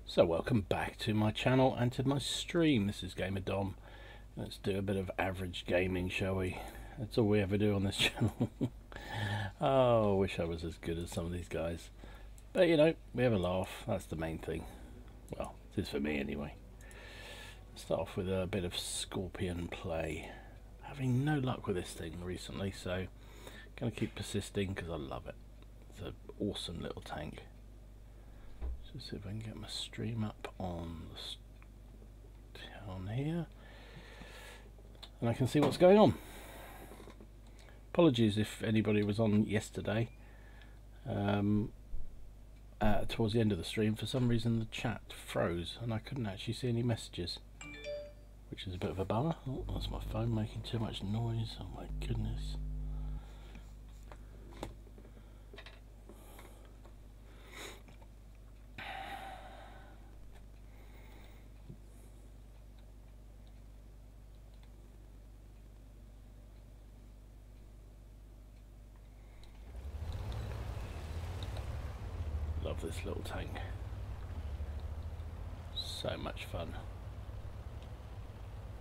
So welcome back to my channel and to my stream. This is Gamer Dom. Let's do a bit of average gaming, shall we? That's all we ever do on this channel. Oh, I wish I was as good as some of these guys. But you know, we have a laugh. That's the main thing. Well, it is for me anyway. Start off with a bit of Scorpion play. Having no luck with this thing recently, so gonna keep persisting because I love it. It's an awesome little tank. See if I can get my stream up on here and I can see what's going on. Apologies if anybody was on yesterday. Towards the end of the stream, for some reason the chat froze and I couldn't actually see any messages, which is a bit of a bummer. Oh, that's my phone making too much noise. Oh my goodness. Love this little tank. So much fun.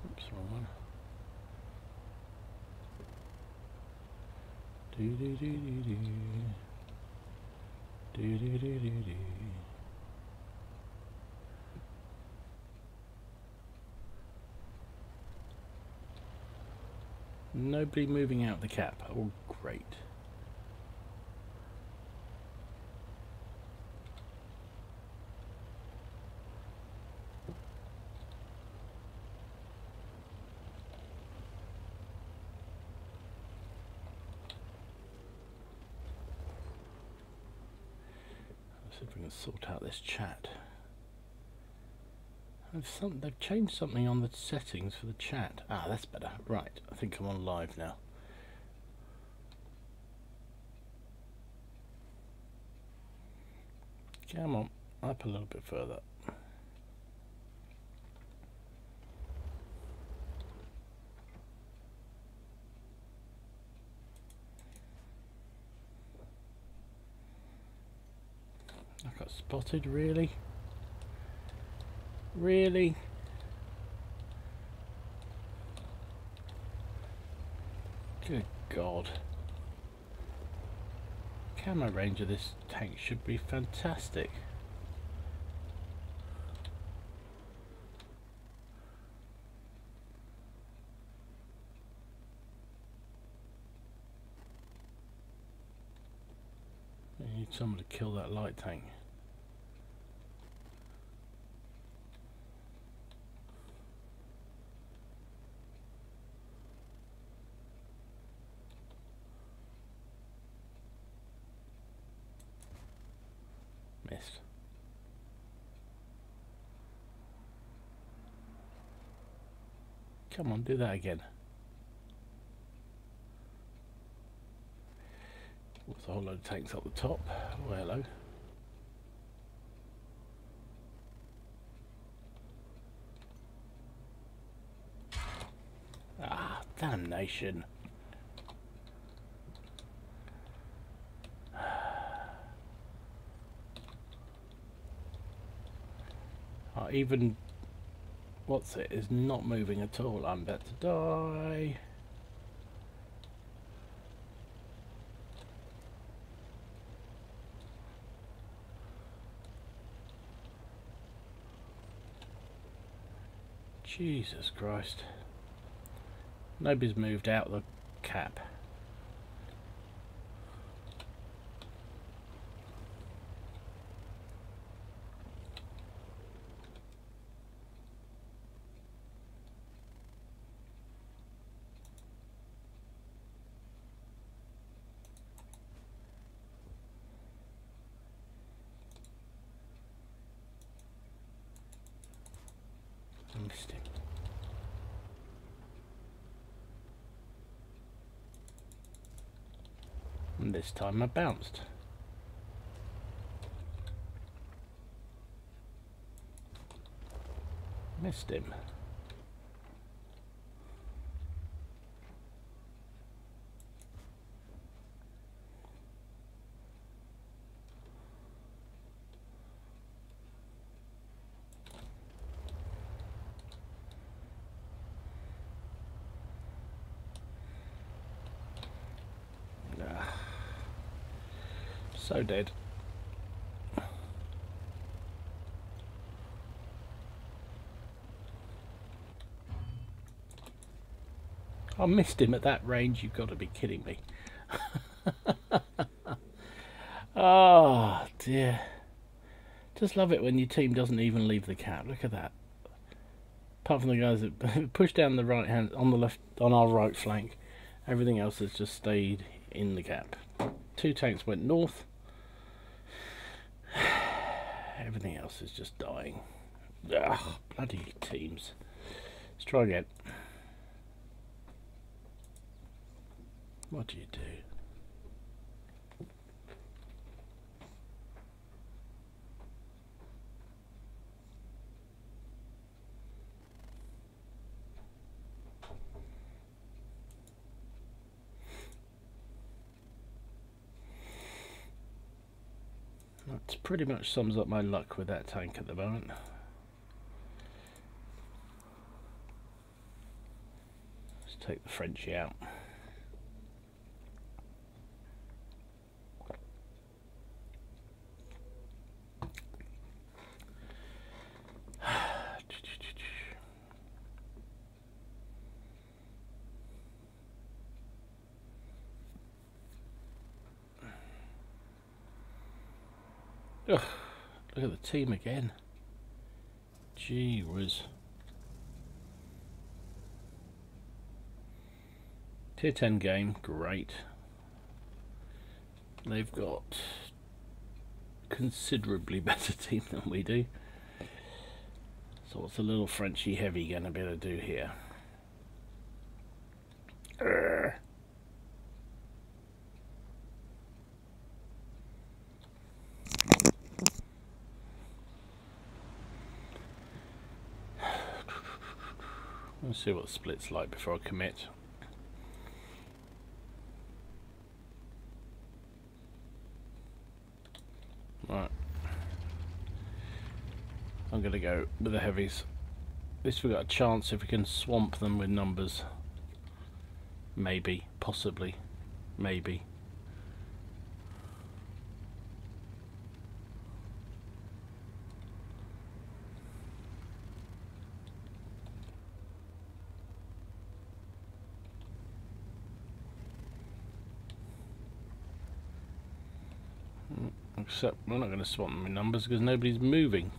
Oops, wrong one. Do do do do do. Do do do do do. Nobody moving out the cap. Oh, great. See if we can sort out this chat. They've changed something on the settings for the chat. Ah, that's better. Right, I think I'm on live now. Come on, up a little bit further. I got spotted, really? Really? Good God. Camo range of this tank should be fantastic. I need someone to kill that light tank. Missed. Come on, do that again. With a whole load of tanks up the top. Oh, hello. Ah, damnation. Even what's it is not moving at all. I'm about to die. Jesus Christ. Nobody's moved out the cap. Missed him. And this time I bounced. Missed him. So dead. I missed him at that range. You've got to be kidding me. Oh dear. Just love it when your team doesn't even leave the cap. Look at that. Apart from the guys that push down the right hand, on the left, on our right flank, everything else has just stayed in the gap. 2 tanks went north. Everything else is just dying. Ugh, bloody teams. Let's try again. What do you do? That pretty much sums up my luck with that tank at the moment. Let's take the Frenchie out. Ugh, look at the team again. Gee whiz. Tier 10 game, great. They've got considerably better team than we do. So what's a little Frenchy heavy going to be able to do here? Let's see what the split's like before I commit. Right. I'm going to go with the heavies. At least we've got a chance if we can swamp them with numbers. Maybe, possibly, maybe. Except we're not going to swamp them in numbers because nobody's moving.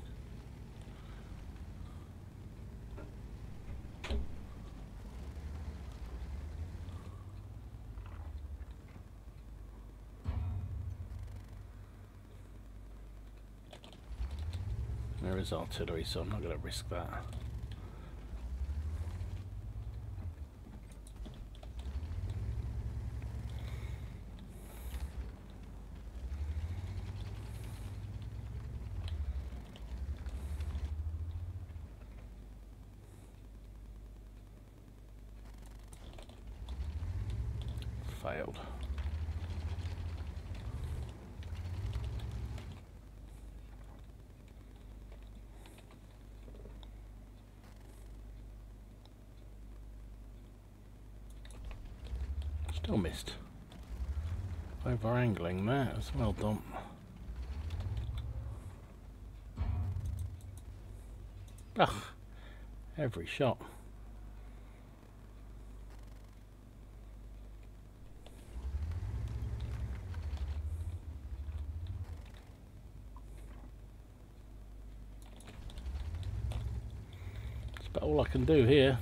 There is artillery, so I'm not going to risk that. Failed. Still missed. Over angling that as well done. Ugh, every shot. That's about all I can do here.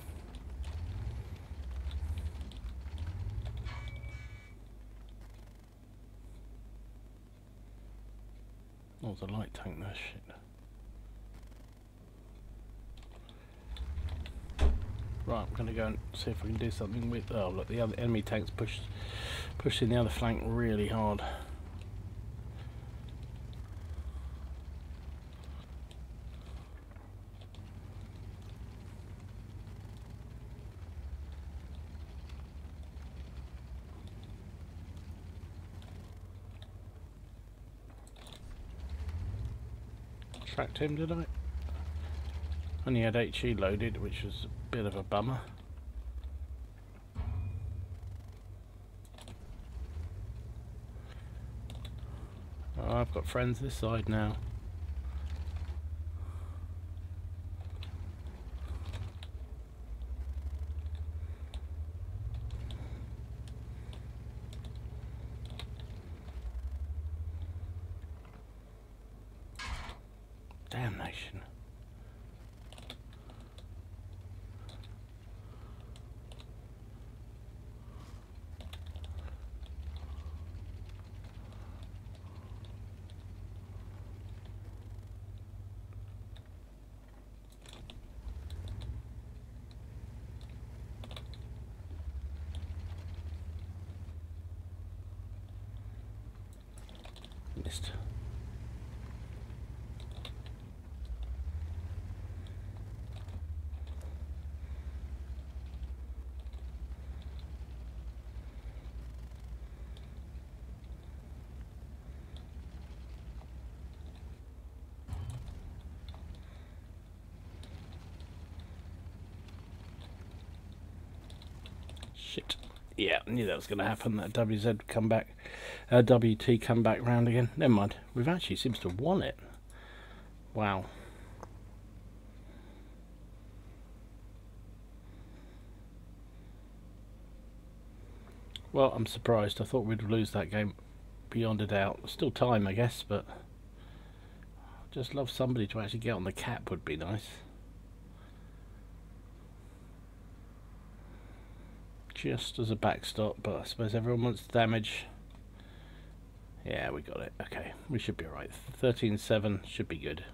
Oh, it's a light tank there, shit. Right, I'm going to go and see if I can do something with... Oh, look, the other enemy tank's pushing the other flank really hard. Tracked him, did I? Only had HE loaded, which was a bit of a bummer. Oh, I've got friends this side now. Damnation. Missed. Shit. Yeah, I knew that was going to happen. That WZ come back, WT come back round again. Never mind. We've actually seems to have won it. Wow. Well, I'm surprised. I thought we'd lose that game beyond a doubt. Still time, I guess, but just love somebody to actually get on the cap would be nice. Just as a backstop, but I suppose everyone wants damage. Yeah, we got it. Okay, we should be alright. 13-7 should be good.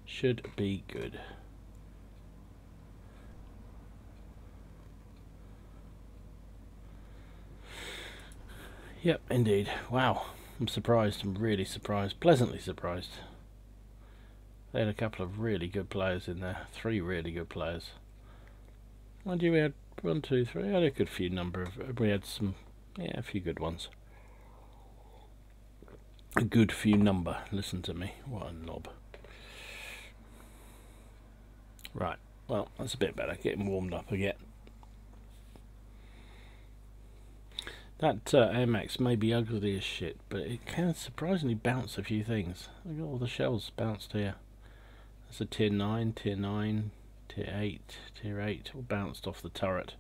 Should be good. Yep, indeed. Wow, I'm surprised. I'm really surprised. Pleasantly surprised. They had a couple of really good players in there. 3 really good players. Mind you, we had 1, 2, 3. I had a good few number of. We had some, yeah, a few good ones. A good few number. Listen to me. What a knob. Right. Well, that's a bit better. Getting warmed up again. That AMX may be ugly as shit, but it can surprisingly bounce a few things. Look at all the shells bounced here. That's a tier 9, tier 9, tier 8, tier 8, all bounced off the turret.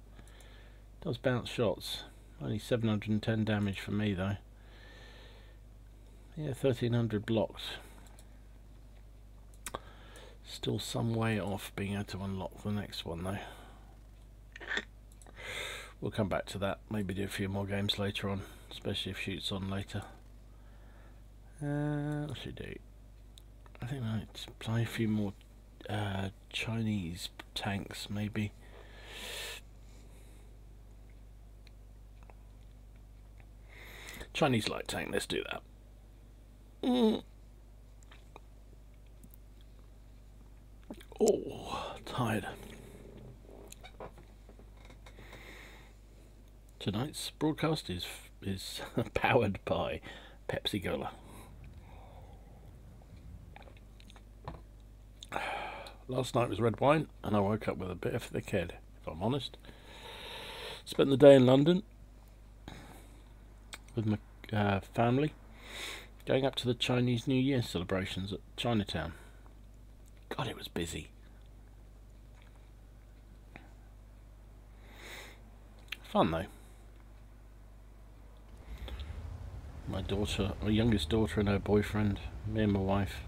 Does bounce shots. Only 710 damage for me though. Yeah, 1300 blocked. Still some way off being able to unlock the next one though. We'll come back to that. Maybe do a few more games later on, especially if Shoot's on later. What should we do? I think I might play a few more Chinese tanks, maybe. Chinese light tank, let's do that. Oh, tired. Tonight's broadcast is powered by Pepsi Cola. Last night was red wine, and I woke up with a bit of thick head, if I'm honest. Spent the day in London with my family, going up to the Chinese New Year celebrations at Chinatown. God, it was busy. Fun though. My daughter, my youngest daughter and her boyfriend, me and my wife.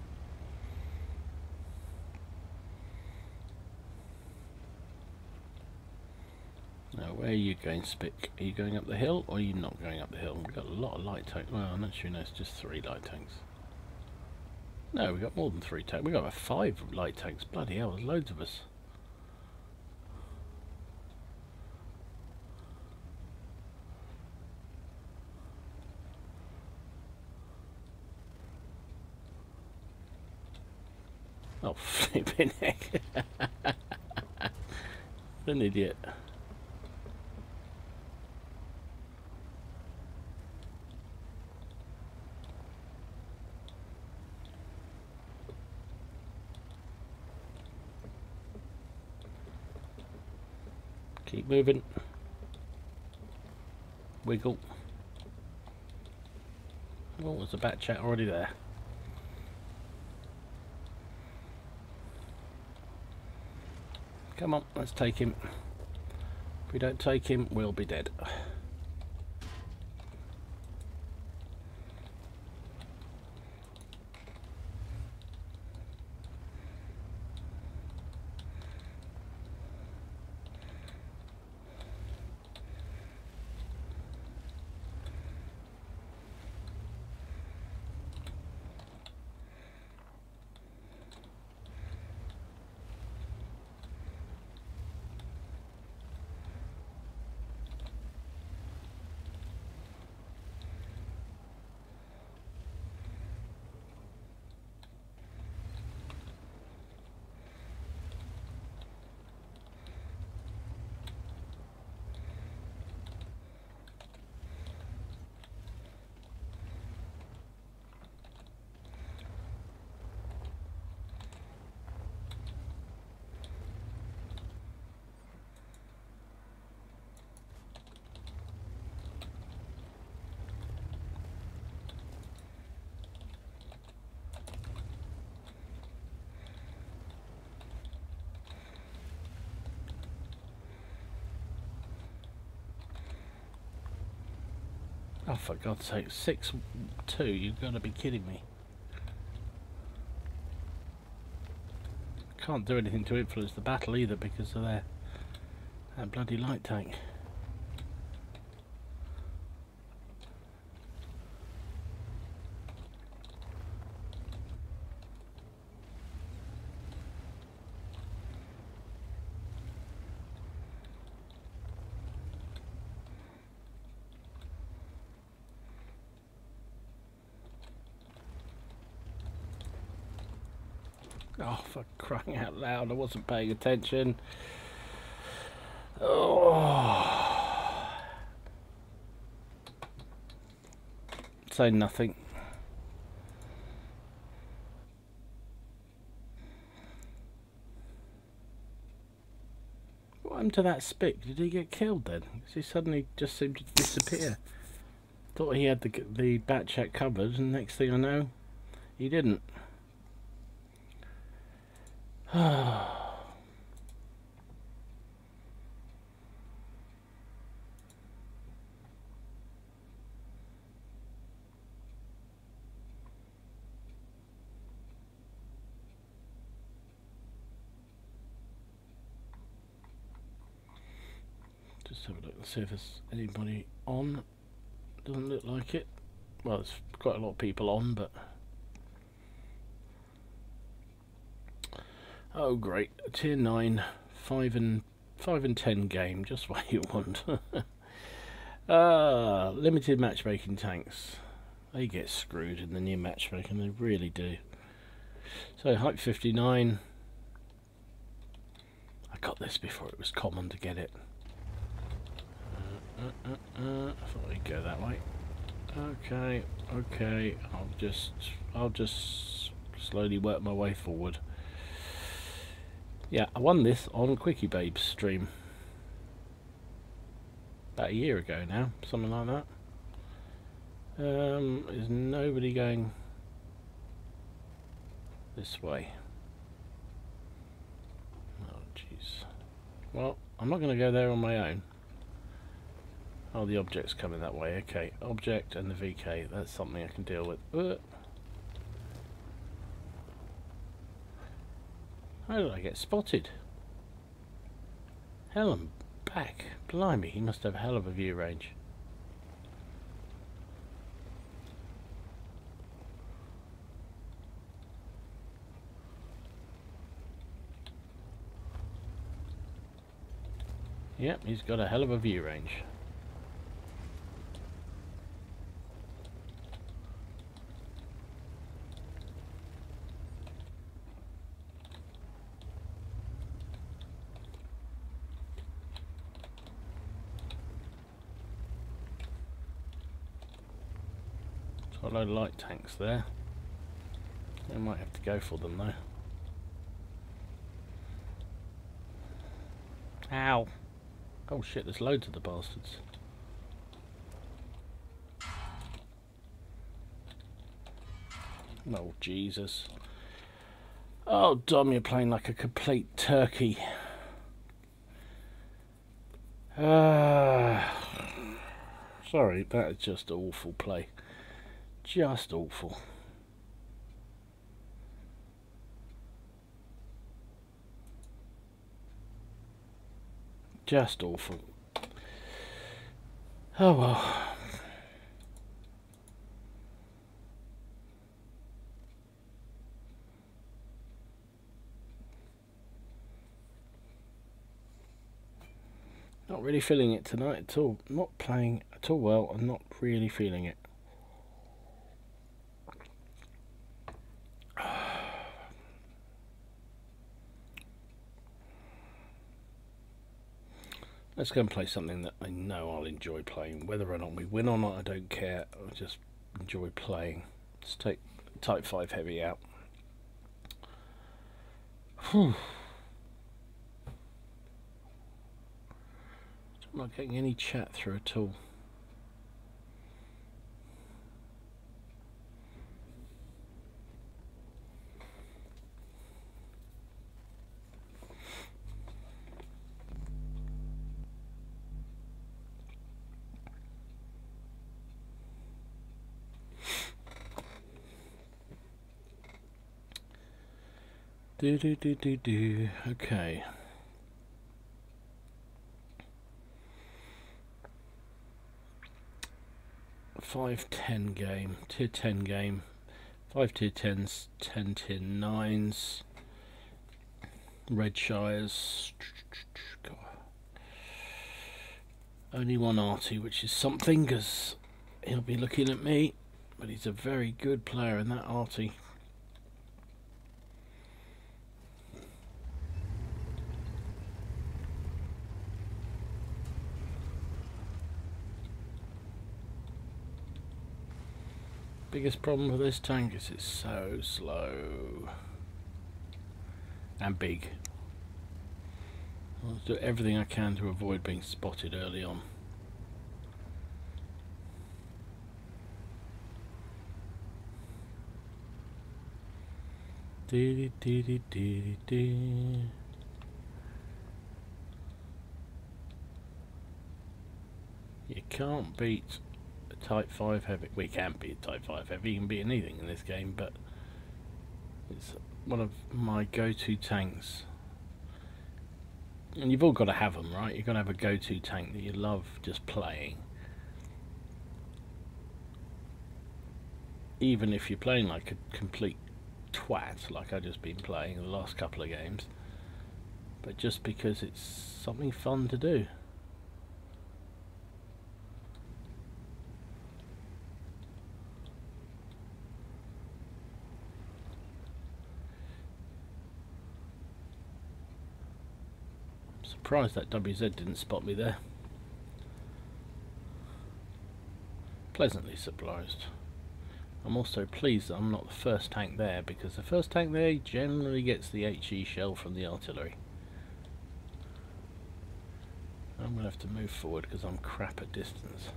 Now, where are you going, Spick? Are you going up the hill, or are you not going up the hill? We've got a lot of light tanks. Well, I'm not sure, no, it's just 3 light tanks. No, we've got more than 3 tanks. We've got about 5 light tanks. Bloody hell, there's loads of us. Oh, flipping heck. An idiot. Keep moving. Wiggle. Oh, there's a bat chat already there. Come on, let's take him. If we don't take him, we'll be dead. Oh, for God's sake, 6-2, you've got to be kidding me. Can't do anything to influence the battle either because of that bloody light tank. Oh, for crying out loud, I wasn't paying attention. Oh. Say nothing. What happened to that Spick? Did he get killed then? Because he suddenly just seemed to disappear. Thought he had the bat check covered, and next thing I know, he didn't. Just have a look and see if there's anybody on. Doesn't look like it. Well, there's quite a lot of people on, but oh great, a tier 9, 5 and 10 game, just what you want. Limited matchmaking tanks. They get screwed in the new matchmaking, they really do. So hype 59. I got this before it was common to get it. I thought we'd go that way. Okay. I'll just slowly work my way forward. Yeah, I won this on Quickie Babe's stream about a year ago now, something like that. Is nobody going this way? Oh jeez. Well, I'm not going to go there on my own. Oh, the object's coming that way. Okay, object and the VK. That's something I can deal with. How did I get spotted? Hell and back. Blimey, he must have a hell of a view range. Yep, he's got a hell of a view range. Got a load of light tanks there. I might have to go for them though. Ow! Oh shit, there's loads of the bastards. Oh, Jesus. Oh, Dom, you're playing like a complete turkey. Sorry, that is just awful play. Just awful. Just awful. Oh well. Not really feeling it tonight at all. Not playing at all well. I'm not really feeling it. Let's go and play something that I know I'll enjoy playing. Whether or not we win or not, I don't care. I just enjoy playing. Let's take Type 5 Heavy out. Whew. I'm not getting any chat through at all. Okay. Five 10 game, tier 10 game, 5 tier 10s, 10 tier 9s, Red Shires. God. Only one arty, which is something, because he'll be looking at me, but he's a very good player in that arty. Biggest problem with this tank is it's so slow and big. I'll do everything I can to avoid being spotted early on. You can't beat Type 5 Heavy. We can't beat Type 5 Heavy. You can beat anything in this game, but it's one of my go-to tanks. And you've all got to have them, right? You've got to have a go-to tank that you love just playing. Even if you're playing like a complete twat, like I've just been playing the last couple of games. But just because it's something fun to do. Surprised that WZ didn't spot me there. Pleasantly surprised. I'm also pleased that I'm not the first tank there, because the first tank there generally gets the HE shell from the artillery. I'm going to have to move forward because I'm crap at distance.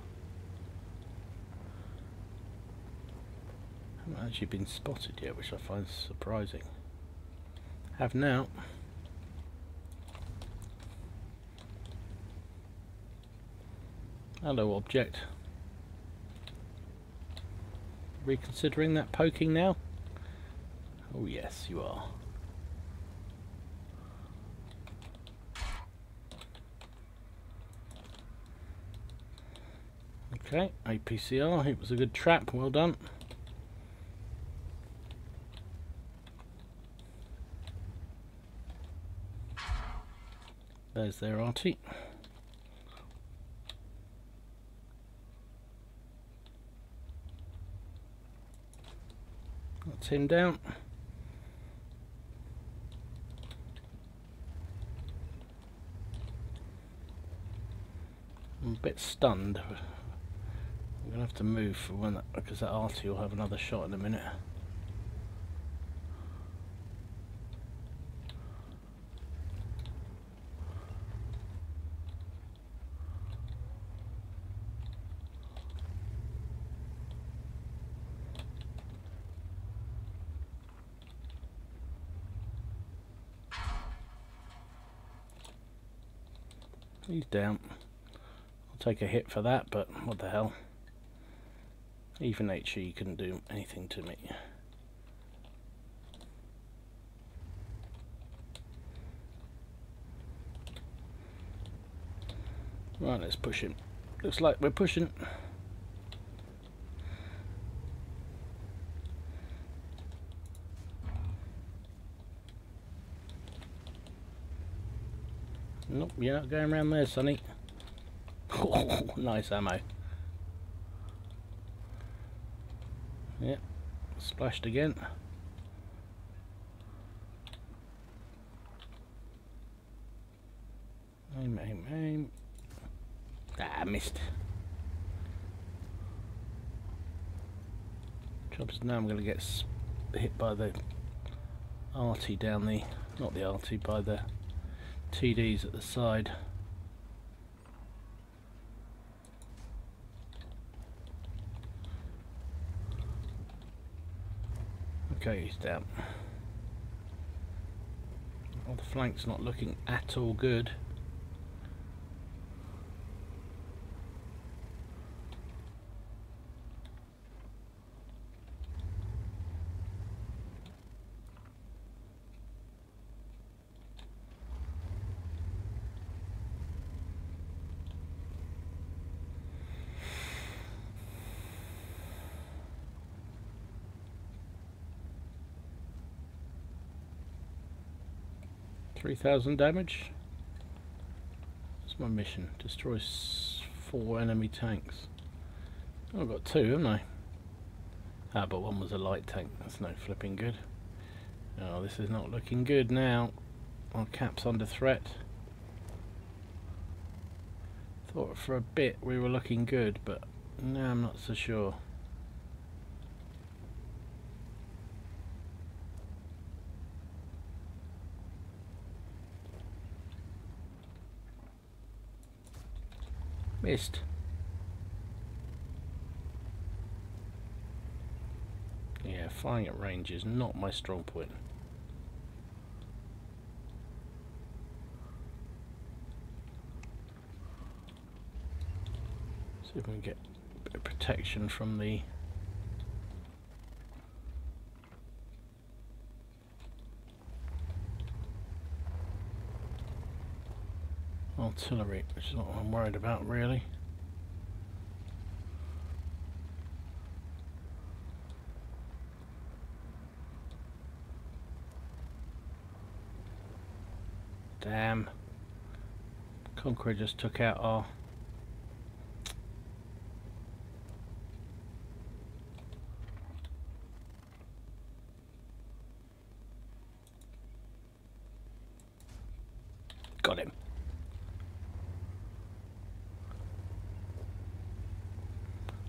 I haven't actually been spotted yet, which I find surprising. Have now. Hello, object. Reconsidering that poking now? Oh yes, you are. Okay, APCR, it was a good trap, well done. There's their arty. That's him down. I'm a bit stunned. I'm going to have to move for when that, because that arty will have another shot in a minute. He's down. I'll take a hit for that, but what the hell. Even HE couldn't do anything to me. Right, let's push him. Looks like we're pushing. Nope, you're not going around there, Sonny. Oh, nice ammo. Yep, splashed again. Aim, aim, aim. Ah, missed. Trouble is now I'm going to get hit by the arty down the, not the arty, by the TDs at the side. Okay, he's down. Well, the flank's not looking at all good. $3,000 damage. That's my mission. Destroy 4 enemy tanks. Oh, I've got 2, haven't I? Ah, but one was a light tank. That's no flipping good. Oh, this is not looking good now. Our cap's under threat. Thought for a bit we were looking good, but now I'm not so sure. Missed. Yeah, firing at range is not my strong point. See if we can get a bit of protection from the artillery, which is what I'm worried about really. Damn. Conqueror just took out our got him.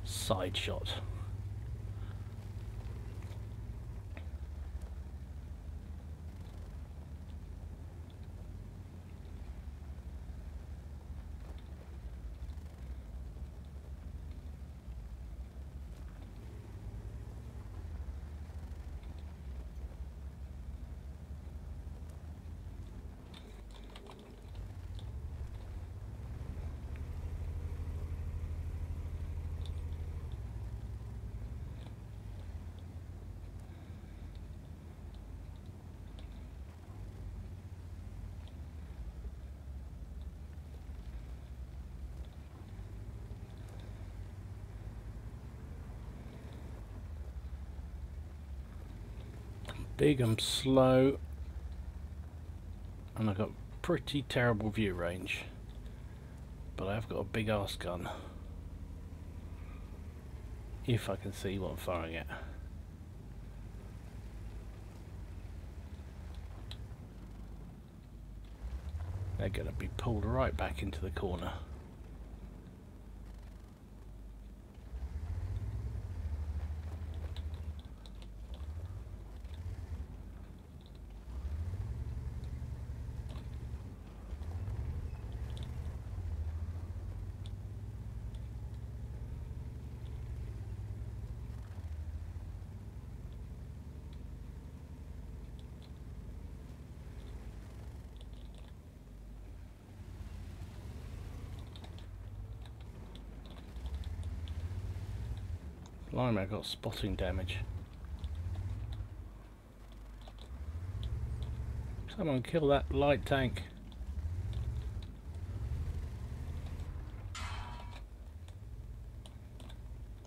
Side shot. Big, I'm slow, and I've got pretty terrible view range, but I've got a big arse gun if I can see what I'm firing at. They're going to be pulled right back into the corner. Blimey, I got spotting damage. Someone kill that light tank.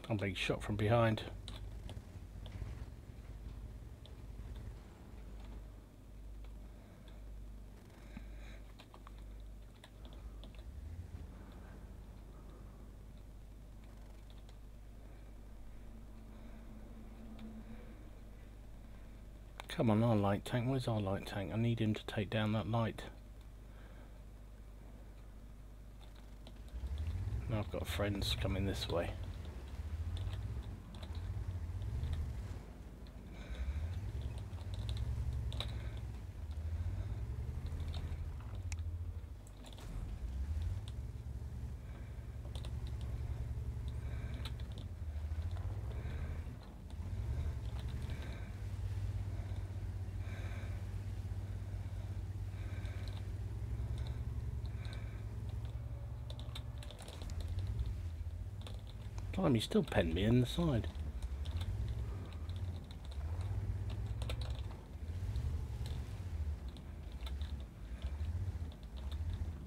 I'm being shot from behind. Come on, our light tank. Where's our light tank? I need him to take down that light. Now I've got friends coming this way. Blimey, he still penned me in the side.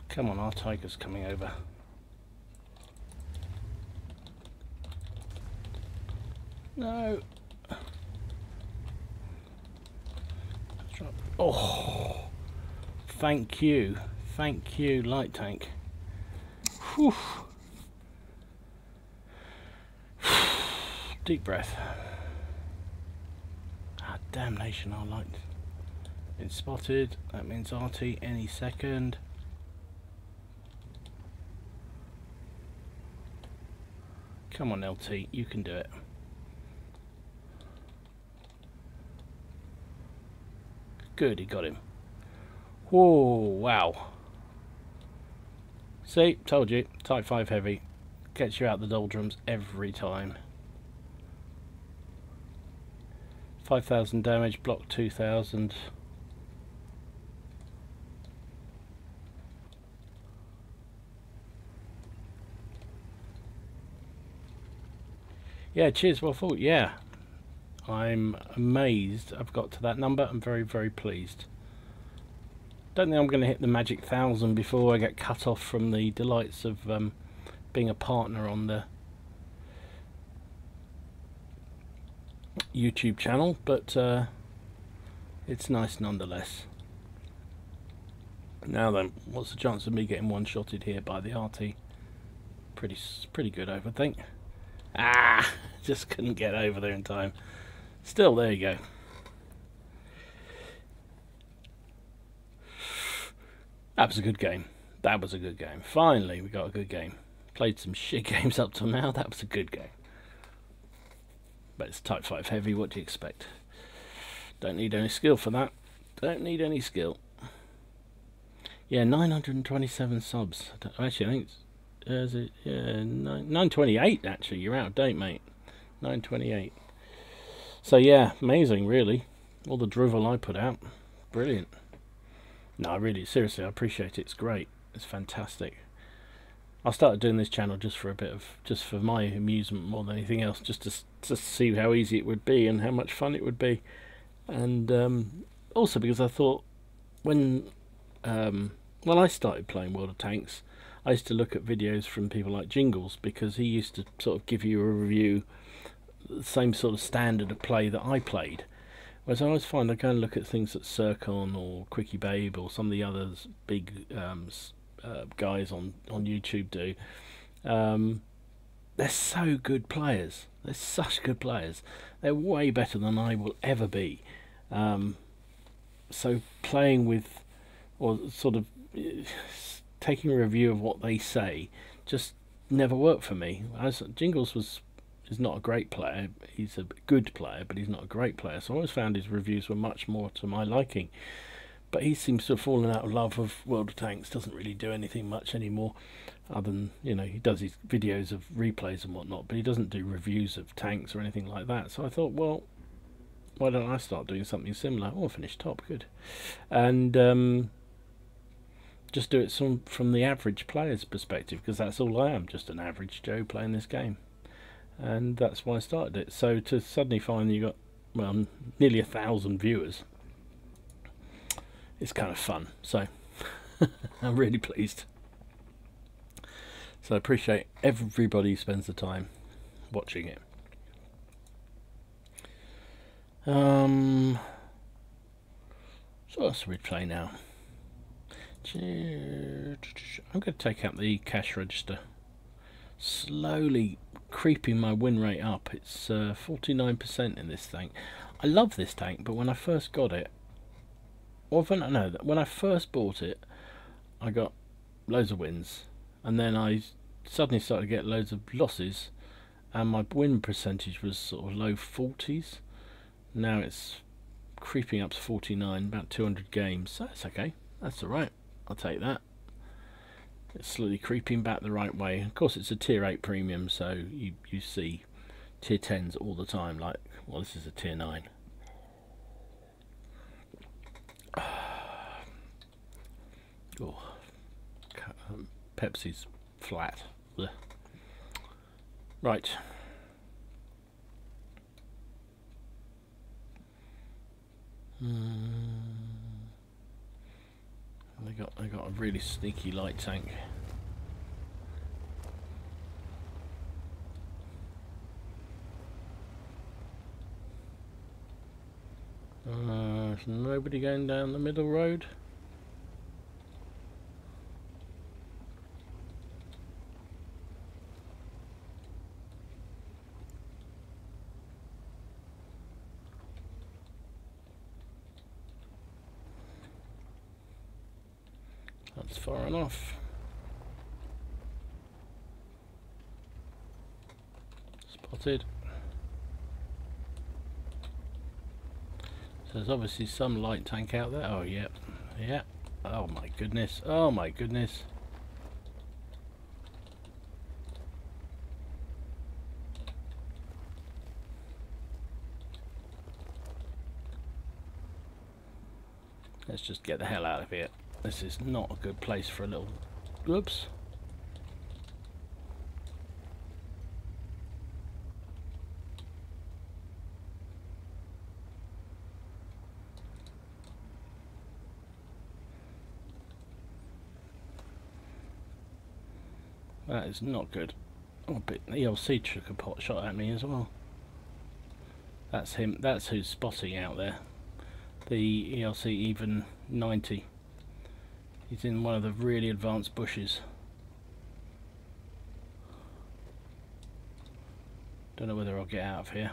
Come on, our tiger's coming over. No. Oh, thank you, light tank. Whew. Deep breath. Ah, damnation, our light been spotted. That means RT any second. Come on, LT, you can do it. Good, he got him. Whoa, wow. See, told you, Type 5 heavy. Gets you out the doldrums every time. 5,000 damage, block 2,000. Yeah, cheers, well thought, yeah. I'm amazed I've got to that number. I'm very, very pleased. Don't think I'm going to hit the magic 1,000 before I get cut off from the delights of being a partner on the YouTube channel, but it's nice nonetheless. Now then, what's the chance of me getting one-shotted here by the RT? Pretty good, I would think. Ah, just couldn't get over there in time. Still, there you go. That was a good game. That was a good game. Finally, we got a good game. Played some shit games up till now. That was a good game. But it's Type 5 heavy. What do you expect? Don't need any skill for that. Don't need any skill. Yeah, 927 subs. Actually, I think it's... is it? Yeah, 928 actually. You're out of date, mate. 928. So yeah, amazing, really. All the drivel I put out. Brilliant. No, really, seriously, I appreciate it. It's great. It's fantastic. I started doing this channel just for a bit of, just for my amusement more than anything else, just to see how easy it would be and how much fun it would be, and also because I thought when I started playing World of Tanks, I used to look at videos from people like Jingles, because he used to sort of give you a review, the same sort of standard of play that I played. Whereas I always find I go and look at things that Circon or Quickie Babe or some of the others big guys on YouTube do. They're so good players. They're such good players. They're way better than I will ever be. So playing with, or sort of taking a review of what they say, just never worked for me. Jingles is not a great player. He's a good player, but he's not a great player. So I always found his reviews were much more to my liking. But he seems to have fallen out of love of World of Tanks. Doesn't really do anything much anymore, other than, you know, he does his videos of replays and whatnot, but he doesn't do reviews of tanks or anything like that. So I thought, well, why don't I start doing something similar? Oh, I finished top, good. And just do it from the average player's perspective, because that's all I am, just an average Joe playing this game. and that's why I started it. So to suddenly find you got, well, nearly 1,000 viewers, it's kind of fun. So I'm really pleased. So I appreciate everybody who spends the time watching it. So what else do we play now? I'm going to take out the cash register. Slowly creeping my win rate up. It's 49% in this tank. I love this tank, but when I first got it, or when I first bought it, I got loads of wins, and then I suddenly started to get loads of losses, and my win percentage was sort of low 40s. Now it's creeping up to 49, about 200 games, so that's okay, that's alright, I'll take that. It's slowly creeping back the right way. Of course it's a tier 8 premium, so you see tier 10s all the time, like, well, this is a tier 9. Oh, Pepsi's flat. Blech. Right. I got a really sneaky light tank. There's nobody going down the middle road. That's far enough. Spotted. So there's obviously some light tank out there. Oh, yep. Yeah. Oh my goodness. Oh my goodness. Let's just get the hell out of here. This is not a good place for a little... Whoops. That is not good. Oh, a bit. The ELC took a pot shot at me as well. That's him. That's who's spotting out there. The ELC even 90. He's in one of the really advanced bushes. Don't know whether I'll get out of here.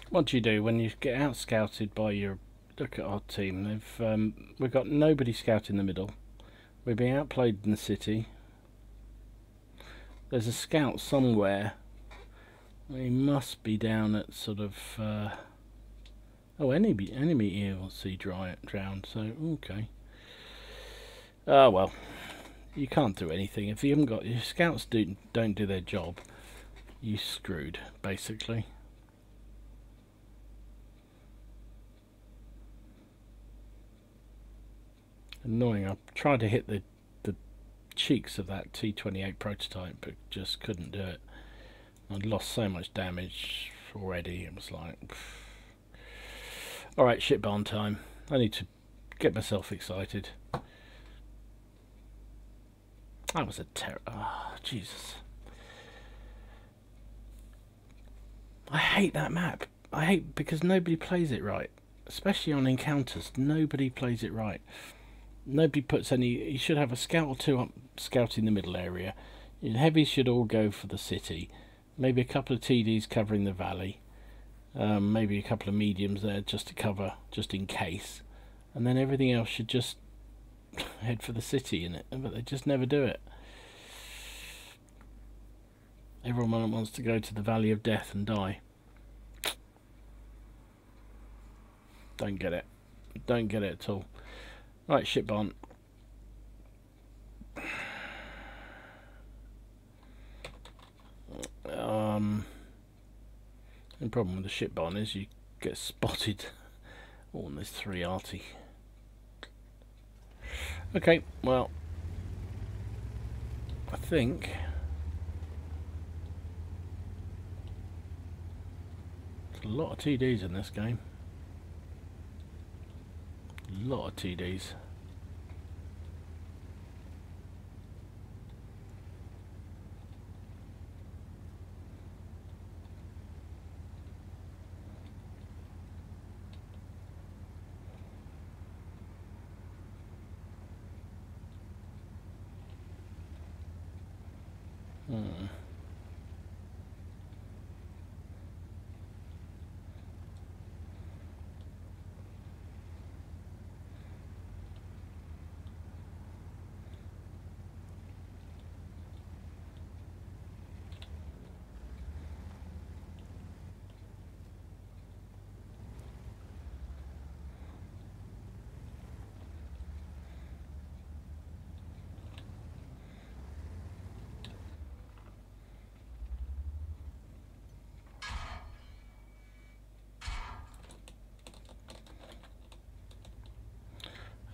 What do you do when you get out scouted by your... Look at our team. We've got nobody scouting the middle. We're being outplayed in the city. There's a scout somewhere. He must be down at sort of... oh, enemy ELC drowned. So okay. Oh well. You can't do anything if you haven't got... Your scouts don't do their job. You screwed, basically. Annoying. I tried to hit the cheeks of that T28 prototype, but just couldn't do it. I'd lost so much damage already. It was like, all right, shit barn time. I need to get myself excited. That was a terror. Oh, Jesus. I hate that map. I hate because nobody plays it right, especially on encounters. Nobody plays it right. Nobody puts any... You should have a scout or two up scouting the middle area. Your heavies should all go for the city. Maybe a couple of TDs covering the valley. Maybe a couple of mediums there just to cover, just in case, and then everything else should just head for the city in it, but they just never do it. Everyone wants to go to the Valley of Death and die. Don't get it. Don't get it at all. Right, ship barn. The problem with the ship barn is you get spotted. Oh, and there's 3 arty. Okay, well, I think there's a lot of TDs in this game. A lot of TDs.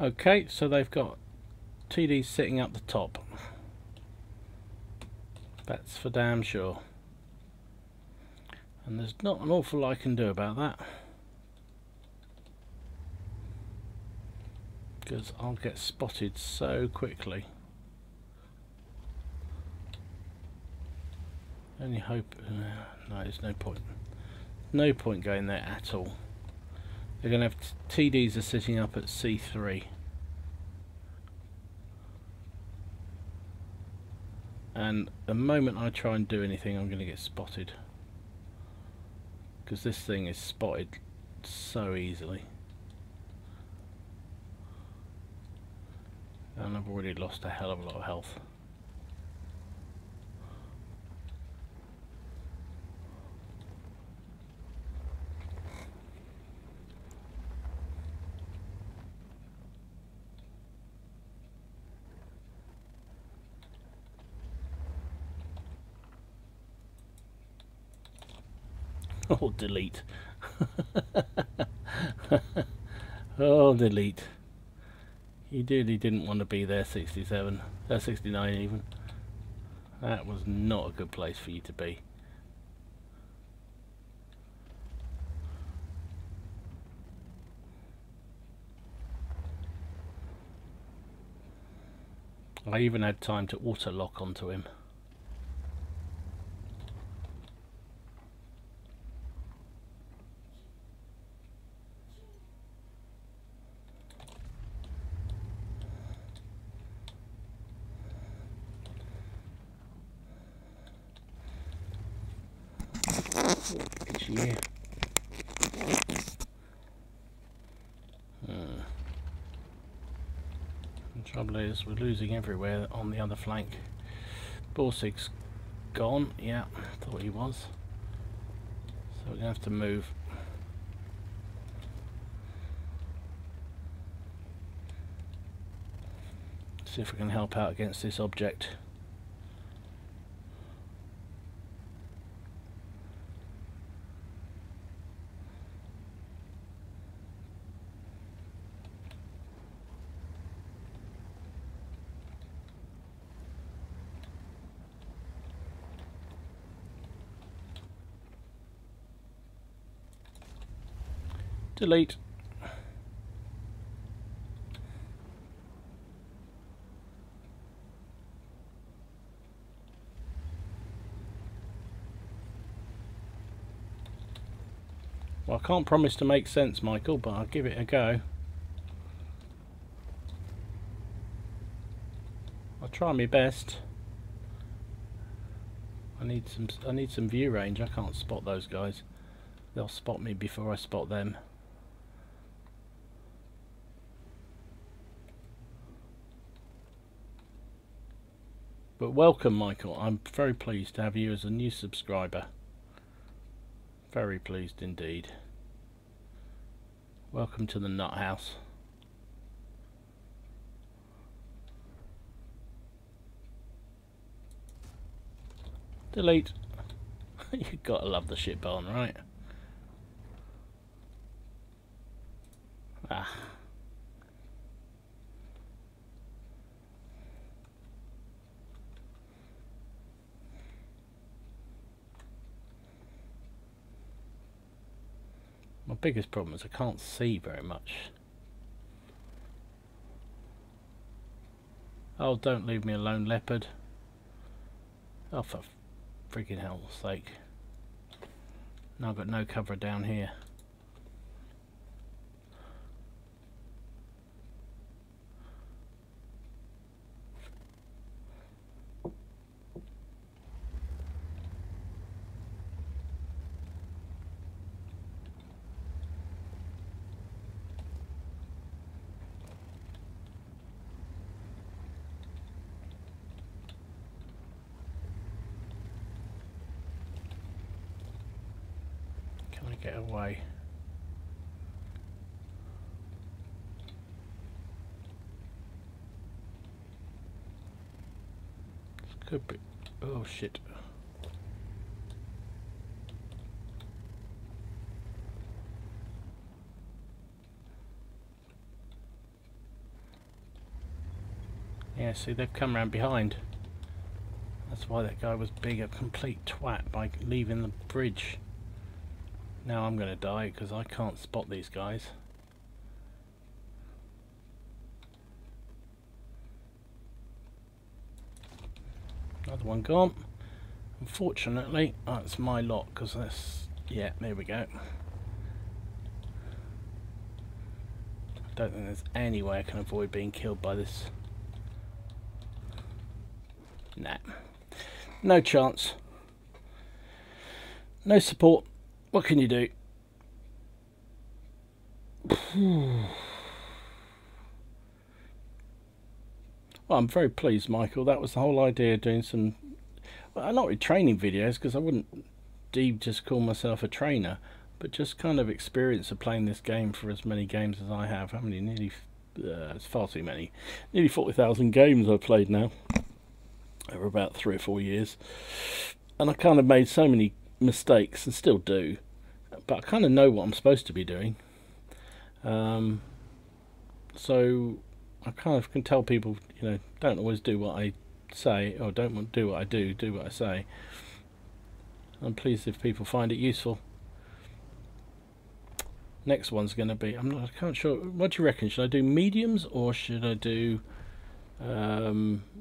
Okay, so they've got TDs sitting up the top. That's for damn sure. And there's not an awful lot I can do about that, because I'll get spotted so quickly. Only hope... no, there's no point. No point going there at all. They're going to have TDs are sitting up at C3. And the moment I try and do anything, I'm going to get spotted. Because this thing is spotted so easily. And I've already lost a hell of a lot of health. Oh, delete. Oh, delete. He didn't want to be there, 67. 69 even. That was not a good place for you to be. I even had time to auto lock onto him. Yeah. The trouble is we're losing everywhere on the other flank. Borsig's gone. Yeah, thought he was. So we're going to have to move. See if we can help out against this object. Delete. Well, I can't promise to make sense, Michael, but I'll give it a go. I'll try my best. I need some view range. I can't spot those guys. They'll spot me before I spot them. But welcome, Michael. I'm very pleased to have you as a new subscriber. Very pleased indeed. Welcome to the Nut House. Delete. You gotta love the shit barn, right? Ah. My biggest problem is I can't see very much. Oh, don't leave me alone, leopard. Oh, for freaking hell's sake. Now I've got no cover down here. Get away. This could be. Oh shit. Yeah, see, they've come around behind. That's why that guy was being a complete twat by leaving the bridge. Now I'm going to die because I can't spot these guys. Another one gone. Unfortunately, that's my lot because that's... Yeah, there we go. I don't think there's any way I can avoid being killed by this. Nah. No chance. No support. What can you do? Well, I'm very pleased, Michael. That was the whole idea, doing some... Well, not with training videos, because I wouldn't just call myself a trainer, but just kind of experience of playing this game for as many games as I have. How many? Nearly... it's far too many. Nearly 40,000 games I've played now. Over about 3 or 4 years. And I kind of made so many mistakes, and still do, but I kind of know what I'm supposed to be doing, so I kind of can tell people, you know, don't always do what I say, or don't do what I do what I say. I'm pleased if people find it useful. Next one's going to be, I can't sure, what do you reckon, should I do mediums or should I do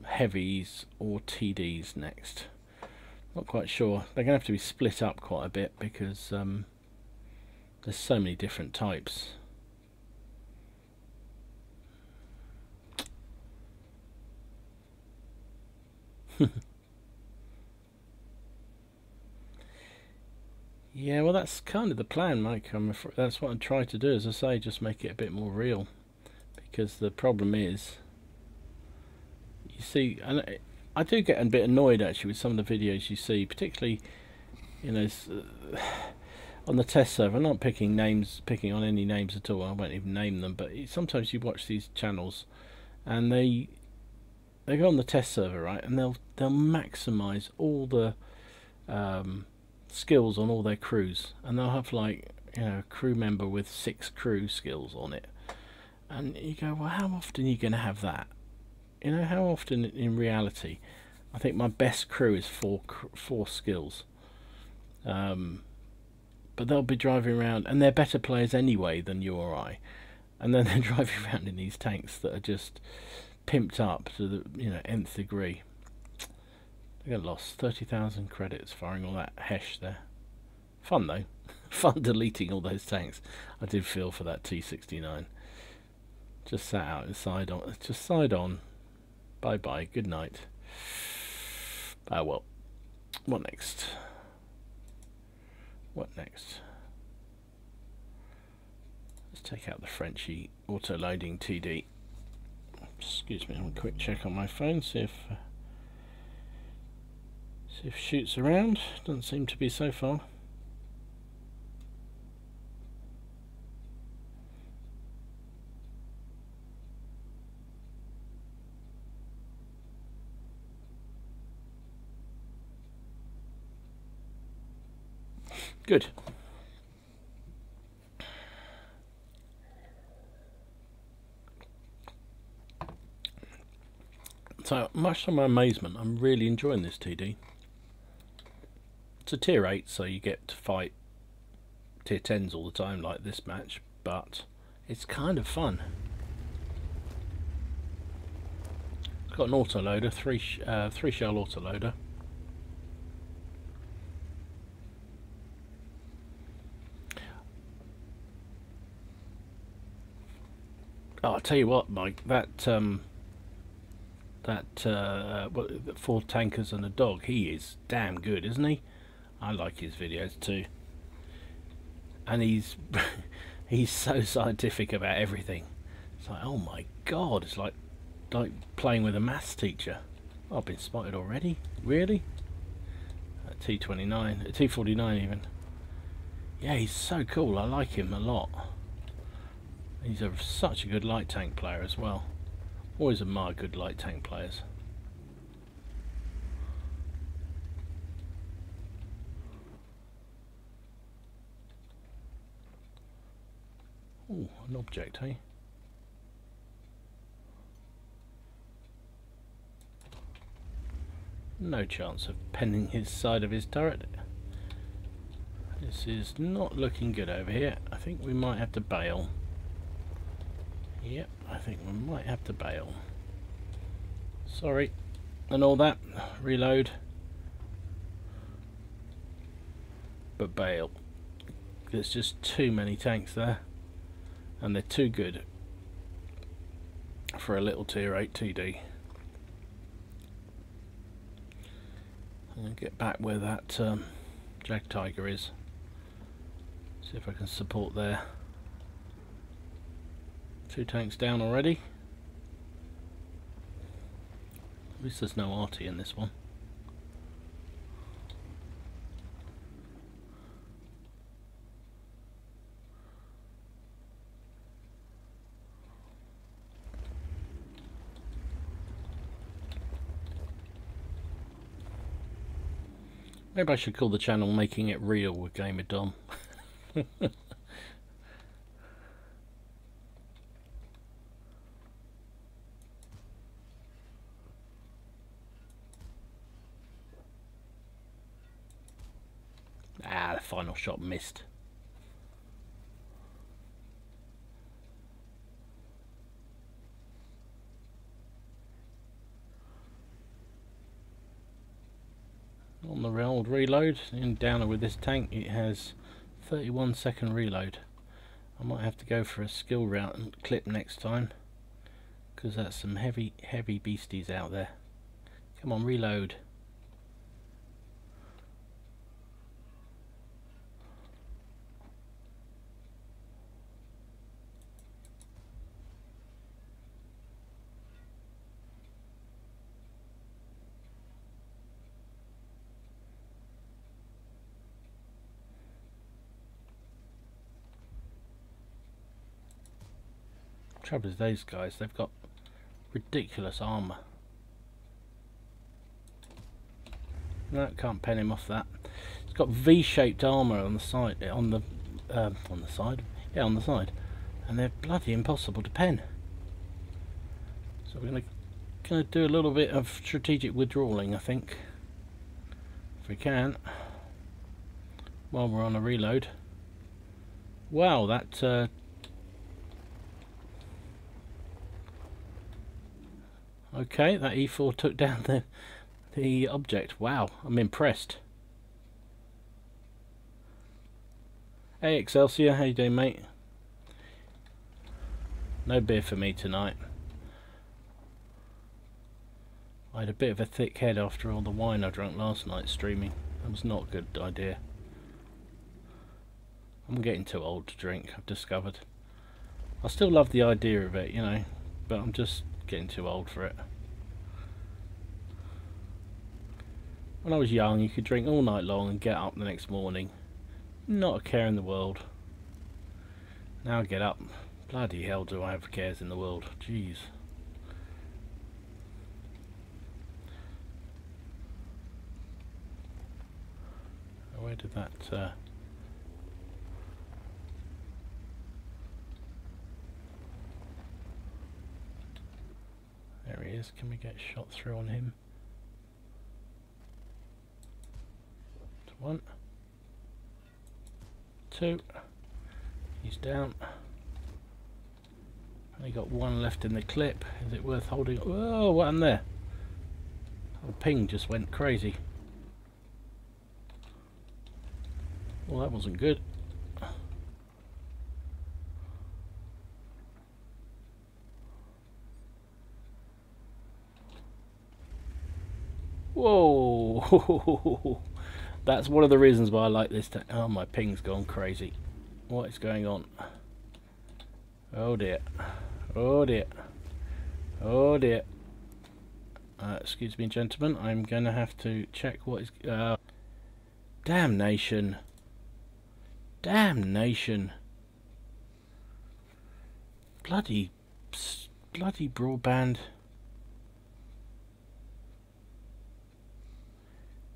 heavies or TDs next? Not quite sure. They're going to have to be split up quite a bit because there's so many different types. Yeah, well, that's kind of the plan, Mike. That's what I'm trying to do, as I say, just make it a bit more real. Because the problem is, you see, and I do get a bit annoyed actually with some of the videos you see, particularly, you know, on the test server. I'm not picking on any names at all. I won't even name them. But sometimes you watch these channels, and they go on the test server, right, and they'll maximise all the skills on all their crews, and they'll have, like, you know, a crew member with 6 crew skills on it, and you go, well, how often are you going to have that? You know, how often in reality? I think my best crew is 4 skills. But they'll be driving around, and they're better players anyway than you or I. And then they're driving around in these tanks that are just pimped up to the, you know, nth degree. I got lost 30,000 credits firing all that hesh there. Fun though. Fun deleting all those tanks. I did feel for that T69. Just sat out and side on. Just side on. Bye bye. Good night. Ah well. What next? What next? Let's take out the Frenchy auto-loading TD. Excuse me, I'll quick check on my phone, see if shoots around. Doesn't seem to be so far. Good. So, much to my amazement, I'm really enjoying this TD. It's a tier 8, so you get to fight tier 10s all the time like this match, but it's kind of fun. It's got an autoloader, three shell autoloader. Oh, I'll tell you what, Mike, that 4 tankers and a dog, he is damn good, isn't he? I like his videos too, and he's he's so scientific about everything. It's like, oh my god, it's like playing with a maths teacher. Oh, I've been spotted already, really? T29, T49 even. Yeah, he's so cool. I like him a lot. He's such a good light tank player as well. Always admire good light tank players. Oh, an object, eh? No chance of penning his side of his turret. This is not looking good over here. I think we might have to bail. Yep, I think we might have to bail. Sorry, and all that. Reload. But bail. There's just too many tanks there. And they're too good for a little tier 8 TD. I'm going to get back where that Jag Tiger is. See if I can support there. 2 tanks down already. At least there's no arty in this one. Maybe I should call the channel Making It Real with Gamer Dom. Ah, the final shot missed. On the old reload, in downer with this tank, it has 31-second reload. I might have to go for a skill route and clip next time, because that's some heavy beasties out there. Come on, reload. Trouble is, those guys, they've got ridiculous armor. No, can't pen him off that. It's got V-shaped armor on the side, on the side, yeah, on the side, and they're bloody impossible to pen. So we're gonna do a little bit of strategic withdrawing, I think, if we can, while we're on a reload. Wow, that. Okay, that E4 took down the object. Wow, I'm impressed. Hey Excelsior, how you doing, mate? No beer for me tonight. I had a bit of a thick head after all the wine I drank last night streaming. That was not a good idea. I'm getting too old to drink, I've discovered. I still love the idea of it, you know, but I'm just getting too old for it. When I was young, you could drink all night long and get up the next morning, not a care in the world. Now I get up, bloody hell do I have cares in the world, jeez. Where did that there he is. Can we get shot through on him? One, two, he's down. Only got one left in the clip. Is it worth holding? Whoa, what happened there? The ping just went crazy. Well, that wasn't good. Whoa! That's one of the reasons why I like this. Oh, my ping's gone crazy. What is going on? Oh dear. Oh dear. Oh dear. Excuse me, gentlemen. I'm going to have to check what is... damnation. Damnation. Bloody broadband.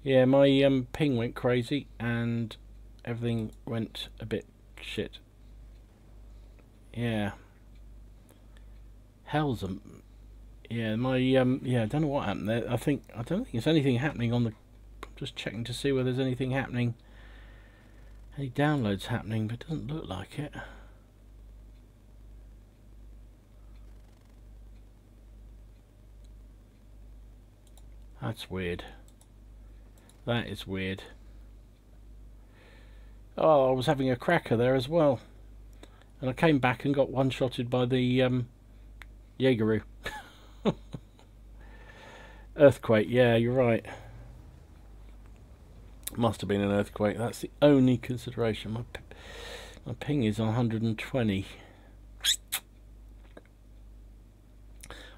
Yeah, my ping went crazy and everything went a bit shit. Yeah. Hell's yeah, my yeah, I don't know what happened there. I don't think there's anything happening on the... I'm just checking to see whether there's anything happening. Any downloads happening, but it doesn't look like it. That's weird. That is weird. Oh, I was having a cracker there as well. And I came back and got one-shotted by the Jaegeru. Earthquake, yeah, you're right. Must have been an earthquake. That's the only consideration. My ping is 120.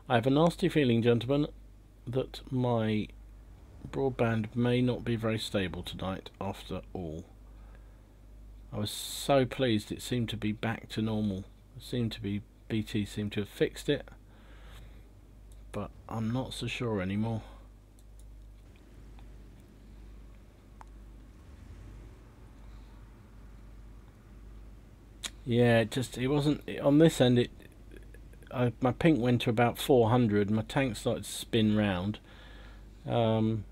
I have a nasty feeling, gentlemen, that my broadband may not be very stable tonight after all. I was so pleased it seemed to be back to normal. BT seemed to have fixed it, but I'm not so sure anymore. Yeah, it wasn't on this end. My ping went to about 400. My tank started to spin round, and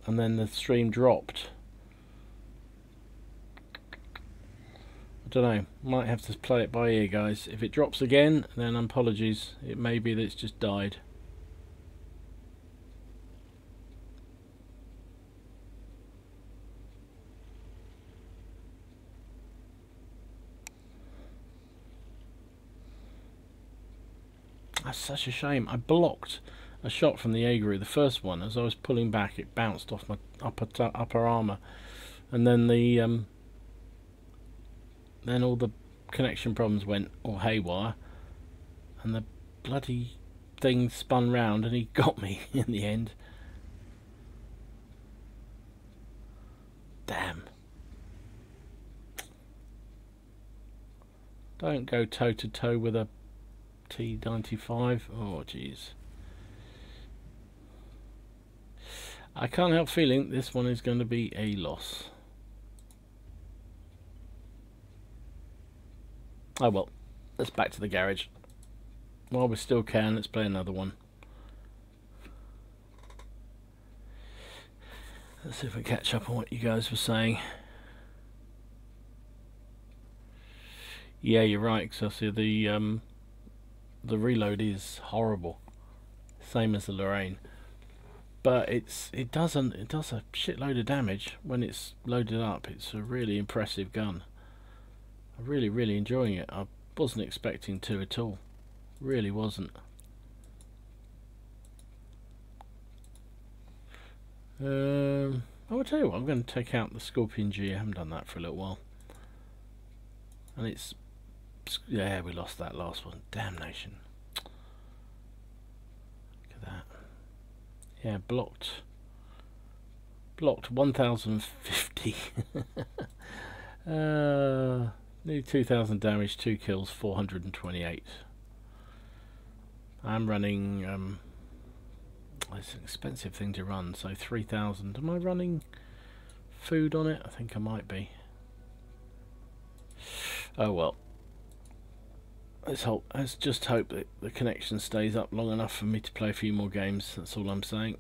then the stream dropped. I don't know. Might have to play it by ear, guys. If it drops again, then apologies. It may be that it's just died. That's such a shame. I blocked a shot from the Jaegeru, the first one. As I was pulling back, it bounced off my upper armour, and then then all the connection problems went all haywire, and the bloody thing spun round, and he got me in the end. Damn. Don't go toe to toe with a T95. Oh jeez. I can't help feeling this one is going to be a loss. Oh well, let's back to the garage. While we still can, let's play another one. Let's see if we catch up on what you guys were saying. Yeah, you're right, Excelsior. The reload is horrible, same as the Lorraine, but it does a shitload of damage when it's loaded up. It's a really impressive gun. I'm really enjoying it. I wasn't expecting to at all. Really wasn't. I will tell you what, I'm going to take out the Scorpion G. I haven't done that for a little while, and it's Yeah, we lost that last one. Damnation. Look at that. Yeah, blocked 1050. Nearly 2000 damage, 2 kills, 428. I'm running it's an expensive thing to run, so 3000. Am I running food on it? I think I might be. Oh well. Let's just hope that the connection stays up long enough for me to play a few more games. That's all I'm saying.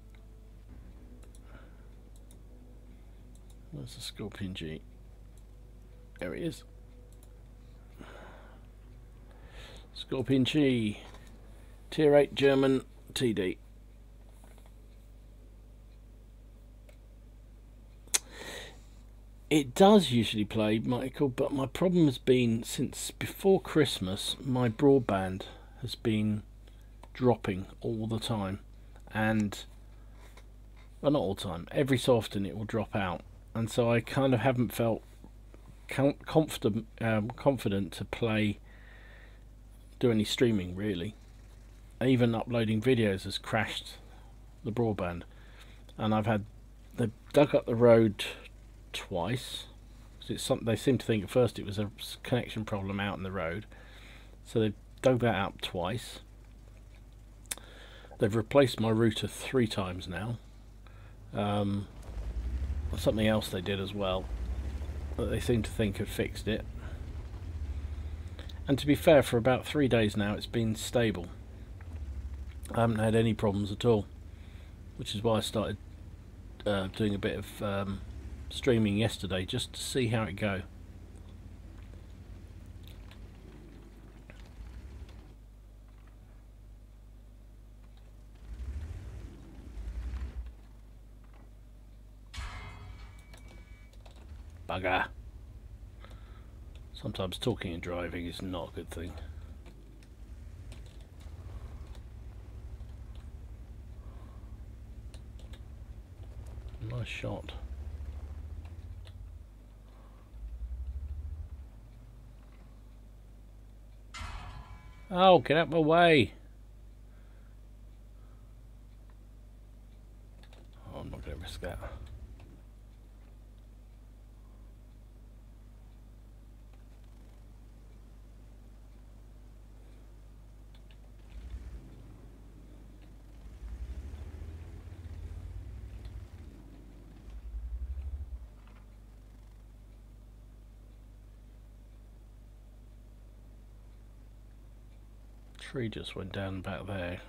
Where's the Scorpion G? There he is. Scorpion G. Tier 8 German TD. It does usually play, Michael, but my problem has been since before Christmas, my broadband has been dropping all the time. And, well, not all the time, every so often it will drop out. And so I kind of haven't felt confident to do any streaming, really. Even uploading videos has crashed the broadband. And they've dug up the road twice. They seem to think at first it was a connection problem out in the road, so they've dug that up twice. They've replaced my router 3 times now. Something else they did as well that they seem to think have fixed it. And to be fair, for about 3 days now it's been stable. I haven't had any problems at all, which is why I started doing a bit of streaming yesterday just to see how it go. Bugger. Sometimes talking and driving is not a good thing. Nice shot. Oh, get out of my way. Oh, I'm not going to risk that. Tree just went down back there.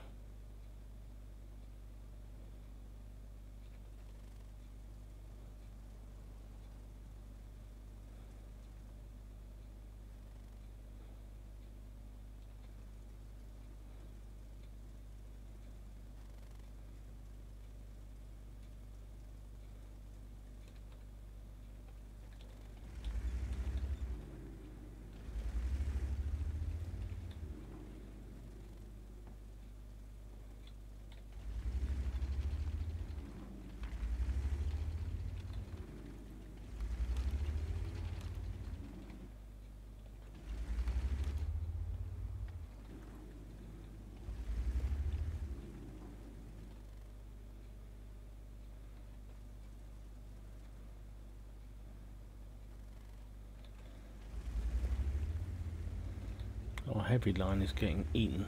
Our heavy line is getting eaten.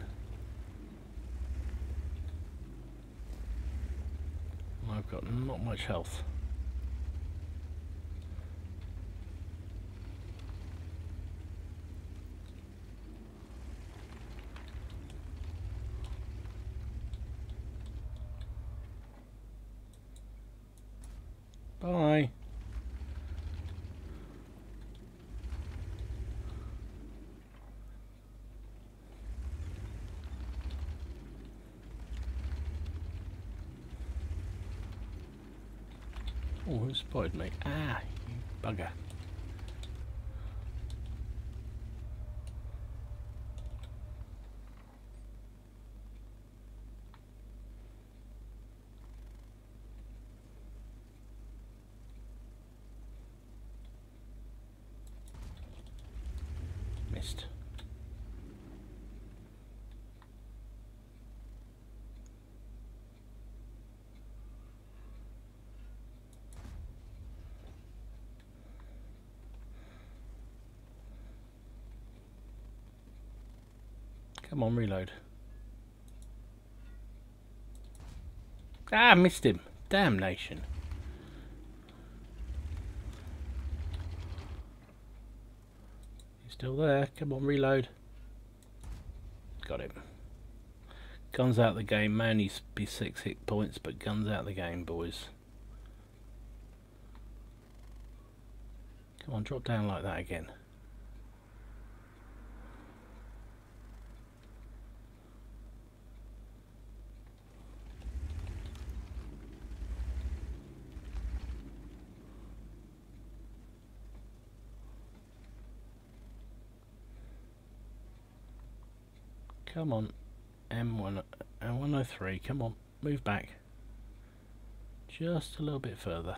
I've got not much health. Bye. Oh, who spotted me? Ah, you bugger. Missed. Come on, reload. Ah, missed him. Damnation. He's still there. Come on, reload. Got him. Guns out the game. May only be 6 hit points, but guns out the game, boys. Come on, drop down like that again. Come on, M103, come on, move back. Just a little bit further.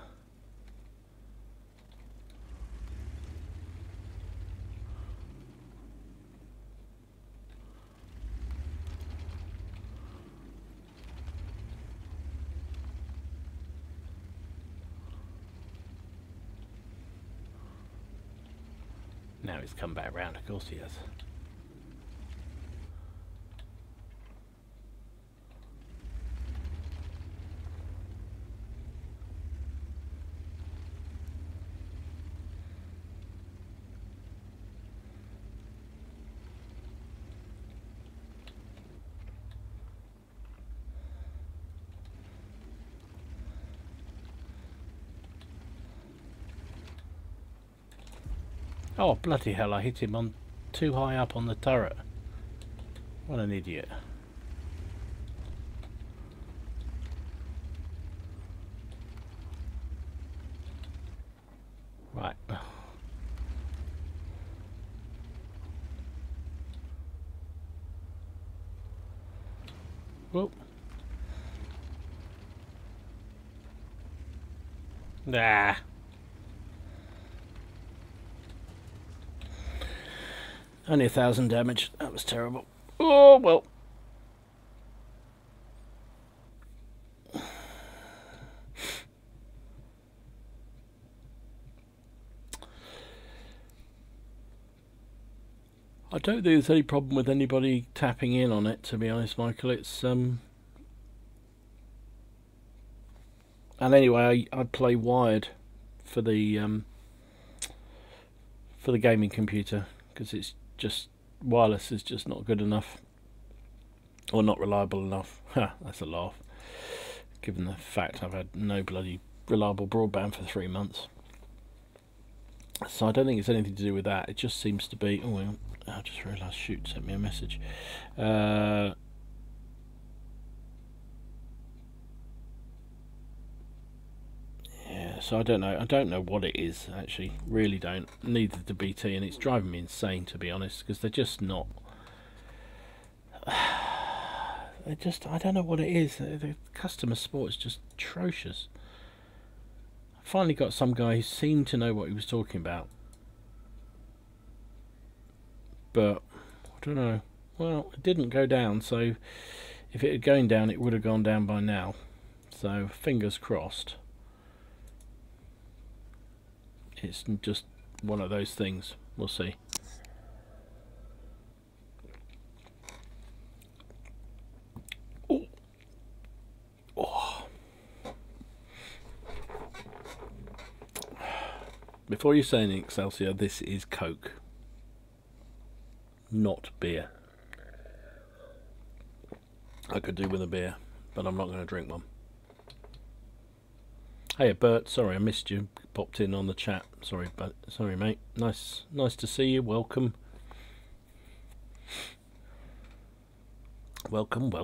Now he's come back round, of course he has. Oh, bloody hell, I hit him on too high up on the turret. What an idiot. Right. Whoop. Ah. Only 1,000 damage. That was terrible. Oh, well. I don't think there's any problem with anybody tapping in on it, to be honest, Michael. It's and anyway, I play wired for the gaming computer because it's just wireless is just not good enough or not reliable enough. Ha, that's a laugh. Given the fact I've had no bloody reliable broadband for 3 months, so I don't think it's anything to do with that. It just seems to be. Oh, well, I just realised Shoot sent me a message. Yeah, so I don't know. I don't know what it is actually. Really don't. Neither the BT, and it's driving me insane to be honest because they're just not. They just. I don't know what it is. The customer support is just atrocious. I finally got some guy who seemed to know what he was talking about. But I don't know. Well, it didn't go down, so if it had gone down, it would have gone down by now. So fingers crossed. It's just one of those things. We'll see. Ooh. Oh. Before you say anything, Excelsior, this is Coke, not beer. I could do with a beer, but I'm not going to drink one. Hey Bert, sorry I missed you. Popped in on the chat. Sorry, but sorry mate. Nice to see you. Welcome. Welcome. So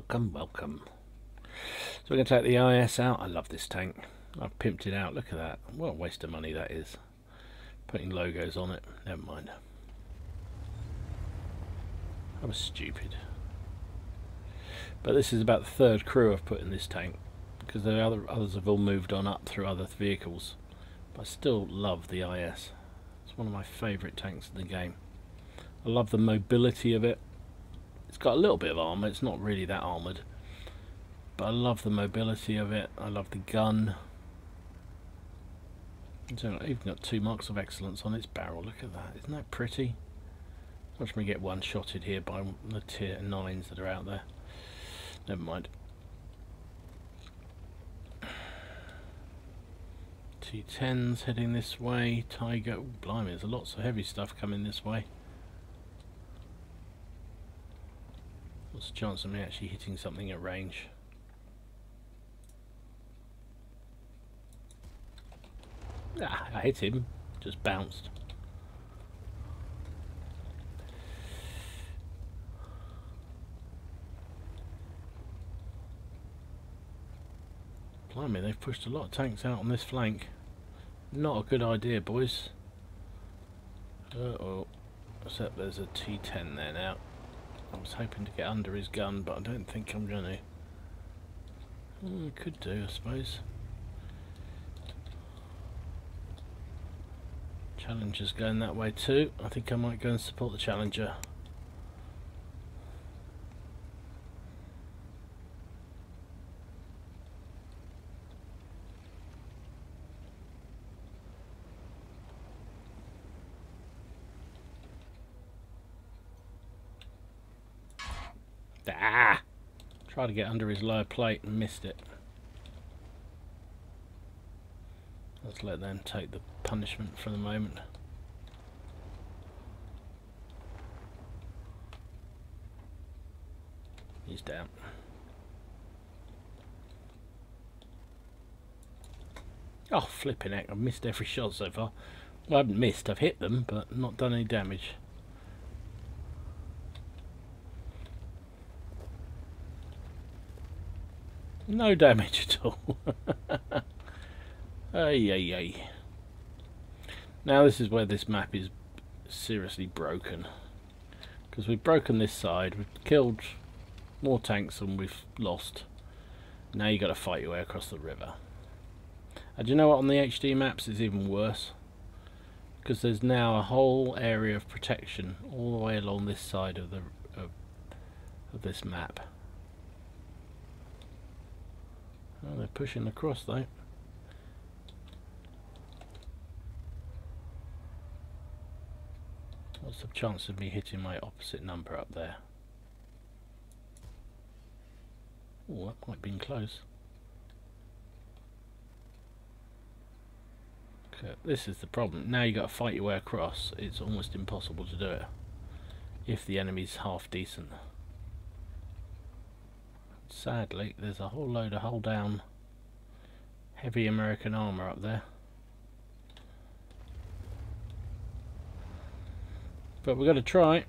we're going to take the IS out. I love this tank. I've pimped it out. Look at that. What a waste of money that is. Putting logos on it. Never mind. I was stupid. But this is about the third crew I've put in this tank, because the others have all moved on up through other vehicles. But I still love the IS. It's one of my favourite tanks in the game. I love the mobility of it. It's got a little bit of armour, it's not really that armoured. But I love the mobility of it, I love the gun. It's even got 2 marks of excellence on its barrel, look at that, isn't that pretty? Watch me get one-shotted here by the tier 9s that are out there. Never mind. T10s heading this way. Tiger. Oh, blimey, there's lots of heavy stuff coming this way. What's the chance of me actually hitting something at range? Ah, I hit him. Just bounced. Blimey, they've pushed a lot of tanks out on this flank. Not a good idea, boys. Uh-oh. Except there's a T10 there now. I was hoping to get under his gun, but I don't think I'm going to. Could do, I suppose. Challenger's going that way too. I think I might go and support the Challenger. Ah! Tried to get under his lower plate and missed it. Let's let them take the punishment for the moment. He's down. Oh, flipping heck, I've missed every shot so far. Well, I haven't missed, I've hit them, but not done any damage. No damage at all. Ay, ay, ay. Now this is where this map is seriously broken. Because we've broken this side, we've killed more tanks than we've lost. Now you've got to fight your way across the river. And do you know what, on the HD maps it's even worse? Because there's now a whole area of protection all the way along this side of the of this map. Oh, they're pushing across though. What's the chance of me hitting my opposite number up there? Oh, that might have been close. Okay, this is the problem. Now you've got to fight your way across. It's almost impossible to do it if the enemy's half decent. Sadly, there's a whole load of hull down heavy American armour up there. But we've got to try.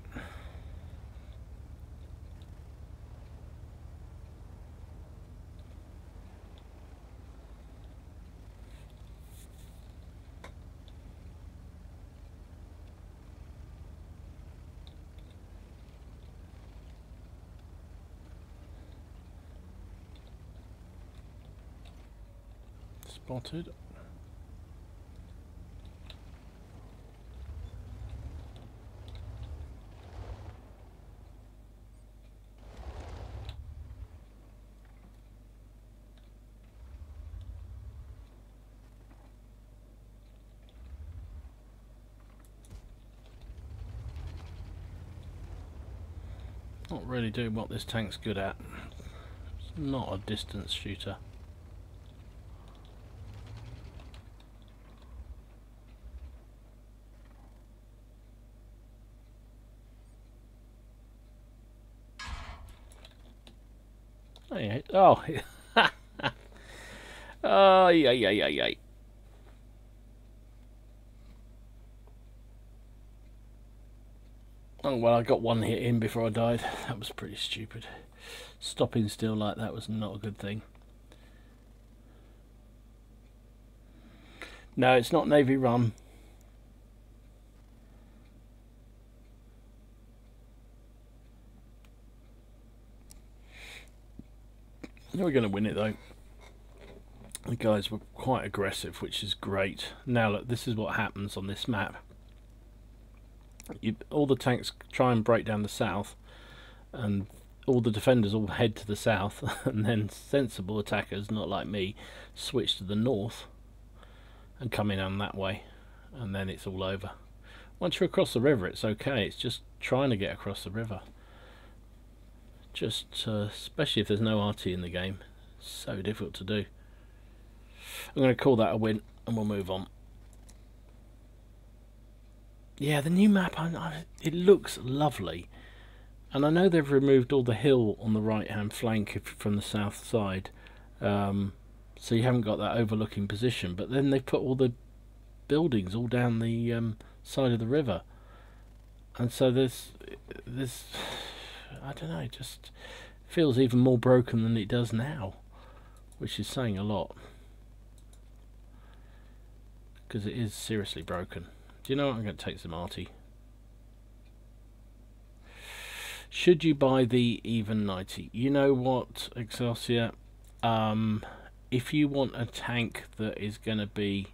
Spotted. Not really doing what this tank's good at. It's not a distance shooter. Oh, yeah. Oh, oh, yeah, yeah, yeah, yeah. Oh, well, I got one hit in before I died. That was pretty stupid. Stopping still like that was not a good thing. No, it's not Navy run. We're going to win it though. The guys were quite aggressive, which is great. Now look, this is what happens on this map. All the tanks try and break down the south, and all the defenders all head to the south, and then sensible attackers, not like me, switch to the north and come in on that way, and then it's all over. Once you're across the river, it's okay. It's just trying to get across the river. Just, especially if there's no RT in the game. So difficult to do. I'm going to call that a win, and we'll move on. Yeah, the new map, it looks lovely. And I know they've removed all the hill on the right-hand flank from the south side. So you haven't got that overlooking position. But then they've put all the buildings all down the side of the river. And so there's I don't know, it just feels even more broken than it does now, which is saying a lot, because it is seriously broken. Do you know what? I'm going to take some arty. Should you buy the even 90? You know what, Excelsior? If you want a tank that is going to be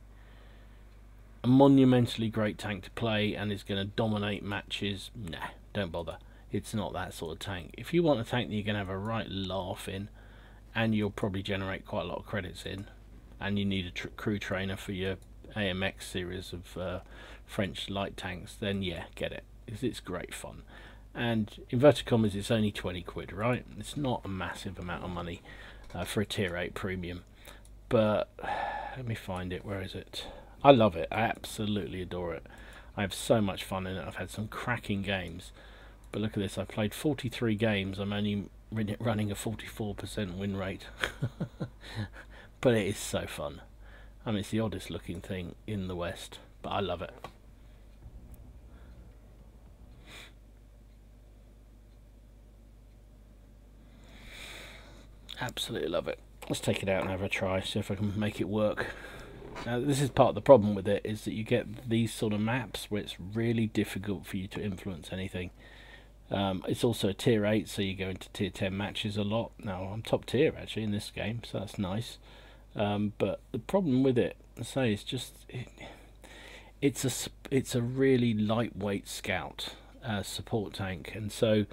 a monumentally great tank to play and is going to dominate matches, nah, don't bother. It's not that sort of tank. If you want a tank that you're going to have a right laugh in, and you'll probably generate quite a lot of credits in, and you need a crew trainer for your AMX series of French light tanks, then yeah, get it. It's great fun. And inverted commas, it's only 20 quid, right? It's not a massive amount of money for a tier 8 premium. But let me find it. Where is it? I love it. I absolutely adore it. I have so much fun in it. I've had some cracking games. But look at this. I played 43 games. I'm only running a 44% win rate. But it is so fun. I mean, it's the oddest looking thing in the West. But I love it. Absolutely love it. Let's take it out and have a try, see if I can make it work. Now, this is part of the problem with it, is that you get these sort of maps where it's really difficult for you to influence anything. It's also a tier 8, so you go into tier 10 matches a lot. Now, I'm top tier actually in this game, so that's nice. But the problem with it, I say, is just it's a really lightweight scout support tank, and so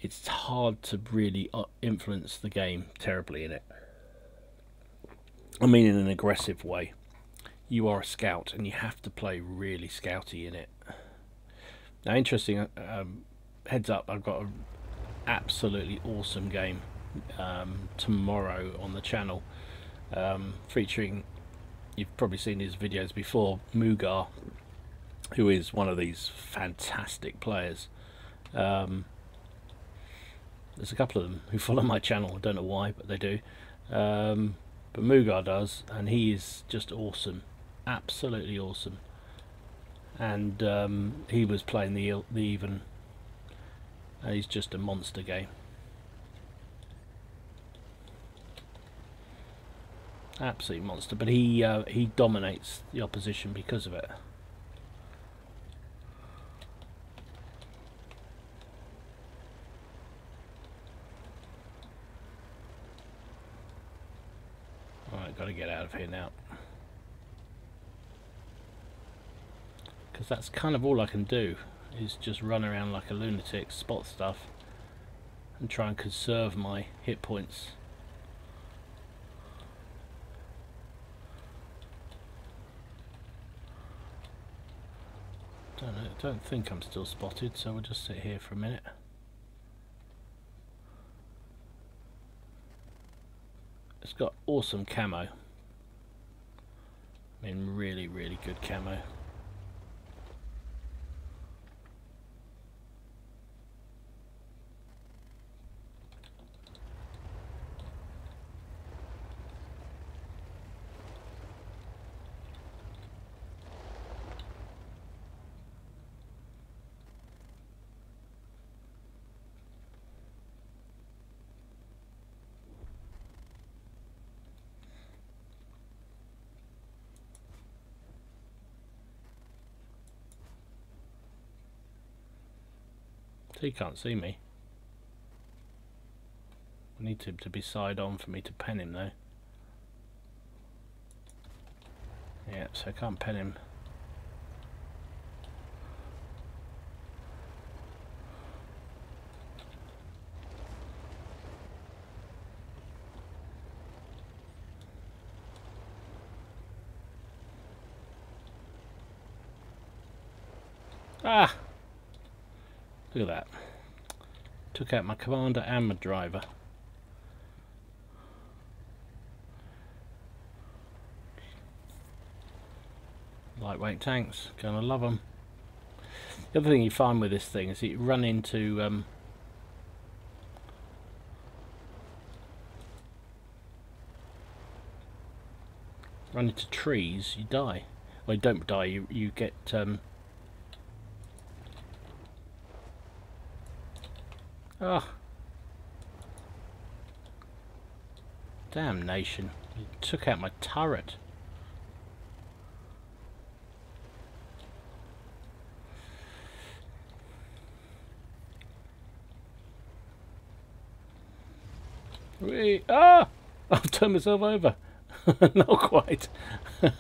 it's hard to really influence the game terribly in it. I mean, in an aggressive way. You are a scout, and you have to play really scouty in it. Now, interesting, heads up, I've got an absolutely awesome game tomorrow on the channel, featuring, you've probably seen his videos before, Mugar, who is one of these fantastic players. There's a couple of them who follow my channel. I don't know why, but they do. But Mugar does, and he is just awesome, absolutely awesome. And he was playing the even, and he's just a monster game. Absolute monster, but he dominates the opposition because of it. Alright, got to get out of here now, because that's kind of all I can do, is just run around like a lunatic, spot stuff, and try and conserve my hit points. Don't think I'm still spotted, so we'll just sit here for a minute. It's got awesome camo. I mean, really, really good camo. He can't see me. I need him to be side on for me to pen him though. Yeah, so I can't pen him. Ah! Look at that. Took out my commander and my driver. Lightweight tanks, gonna love them. The other thing you find with this thing is that you run into trees, you die. Well, you don't die, you get ah, damnation. You took out my turret. Ah! I've turned myself over. Not quite. He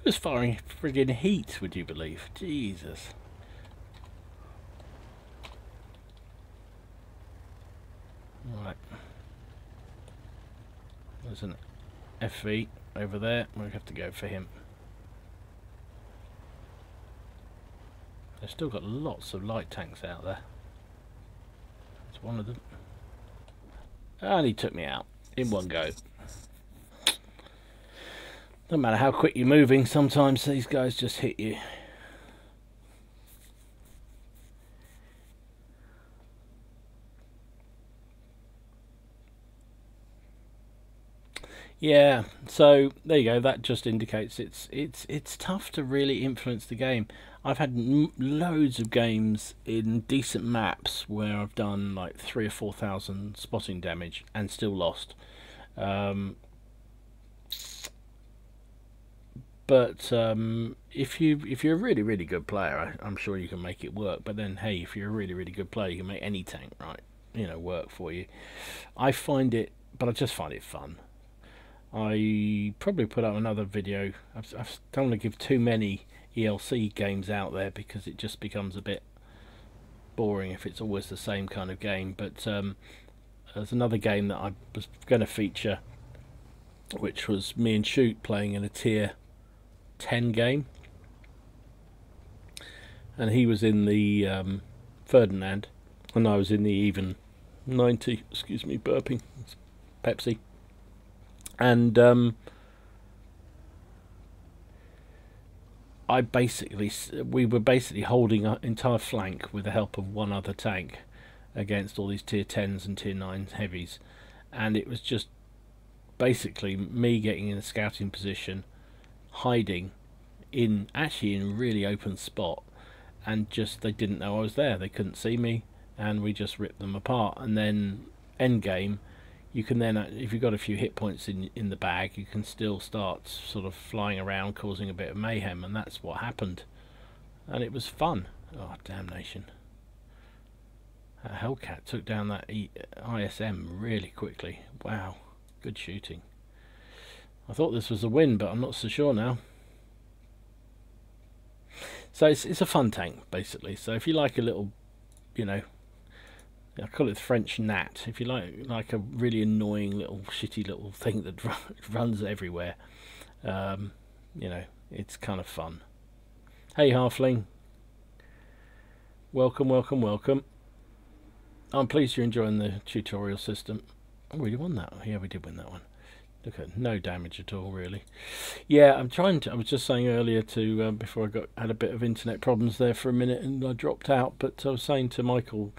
was firing friggin' heat, would you believe? Jesus. Right. There's an FV over there. We'll have to go for him. They've still got lots of light tanks out there. That's one of them. And he took me out in one go. No matter how quick you're moving, sometimes these guys just hit you. Yeah, so there you go. That just indicates it's tough to really influence the game. I've had loads of games in decent maps where I've done like 3,000 or 4,000 spotting damage and still lost. But if you're a really good player, I'm sure you can make it work. But then, hey, if you're a really good player, you can make any tank, right, work for you. I find it, but I just find it fun. I probably put out another video. I don't want to give too many ELC games out there because it just becomes a bit boring if it's always the same kind of game. But there's another game that I was going to feature, which was me and Shoot playing in a tier 10 game, and he was in the Ferdinand and I was in the even 90. Excuse me, burping. It's Pepsi. And we were basically holding our entire flank with the help of one other tank against all these tier 10s and tier 9 heavies, and it was just basically me getting in a scouting position, hiding actually in a really open spot, and just they didn't know I was there, they couldn't see me, and we just ripped them apart. And then end game, you can then, if you've got a few hit points in the bag, you can still start sort of flying around causing a bit of mayhem, and that's what happened, and it was fun. Oh, damnation. Hellcat took down that ISM really quickly. Wow, good shooting. I thought this was a win, but I'm not so sure now. So it's a fun tank, basically. So if you like a little, I call it the French gnat. If you like a really annoying little shitty little thing that runs everywhere, it's kind of fun. Hey Halfling, welcome. I'm pleased you're enjoying the tutorial system. Oh, we won that. Yeah, we did win that one. Look at no damage at all, really. Yeah, I was just saying earlier to before I had a bit of internet problems there for a minute and I dropped out. But I was saying to Michael,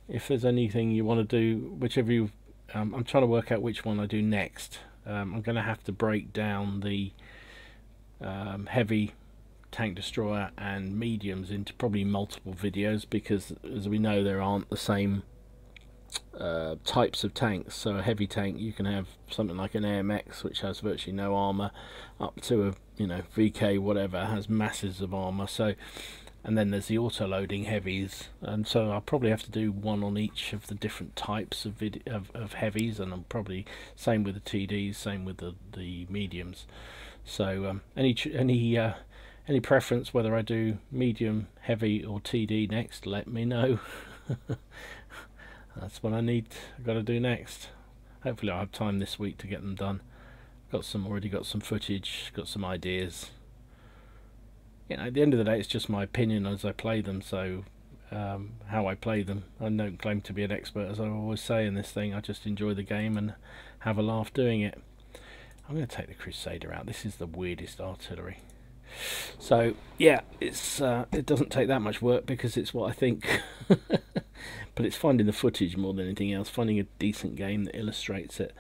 if there's anything you want to do, whichever you, I'm trying to work out which one I do next. I'm going to have to break down the heavy tank destroyer and mediums into probably multiple videos, because as we know there aren't the same types of tanks. So a heavy tank, you can have something like an AMX which has virtually no armor, up to a VK whatever has masses of armor. So, and then there's the auto loading heavies, and so I'll probably have to do one on each of the different types of heavies, and I'm probably same with the TDs, same with the mediums. So any preference whether I do medium, heavy or TD next, let me know. That's what I've got to do next. Hopefully I'll have time this week to get them done. Already got some footage, got some ideas. you know, at the end of the day, it's just my opinion as I play them. So how I play them, I don't claim to be an expert, as I always say in this thing. I just enjoy the game and have a laugh doing it. I'm going to take the Crusader out. This is the weirdest artillery. So yeah, it's it doesn't take that much work because it's what I think. But it's finding the footage more than anything else, finding a decent game that illustrates it.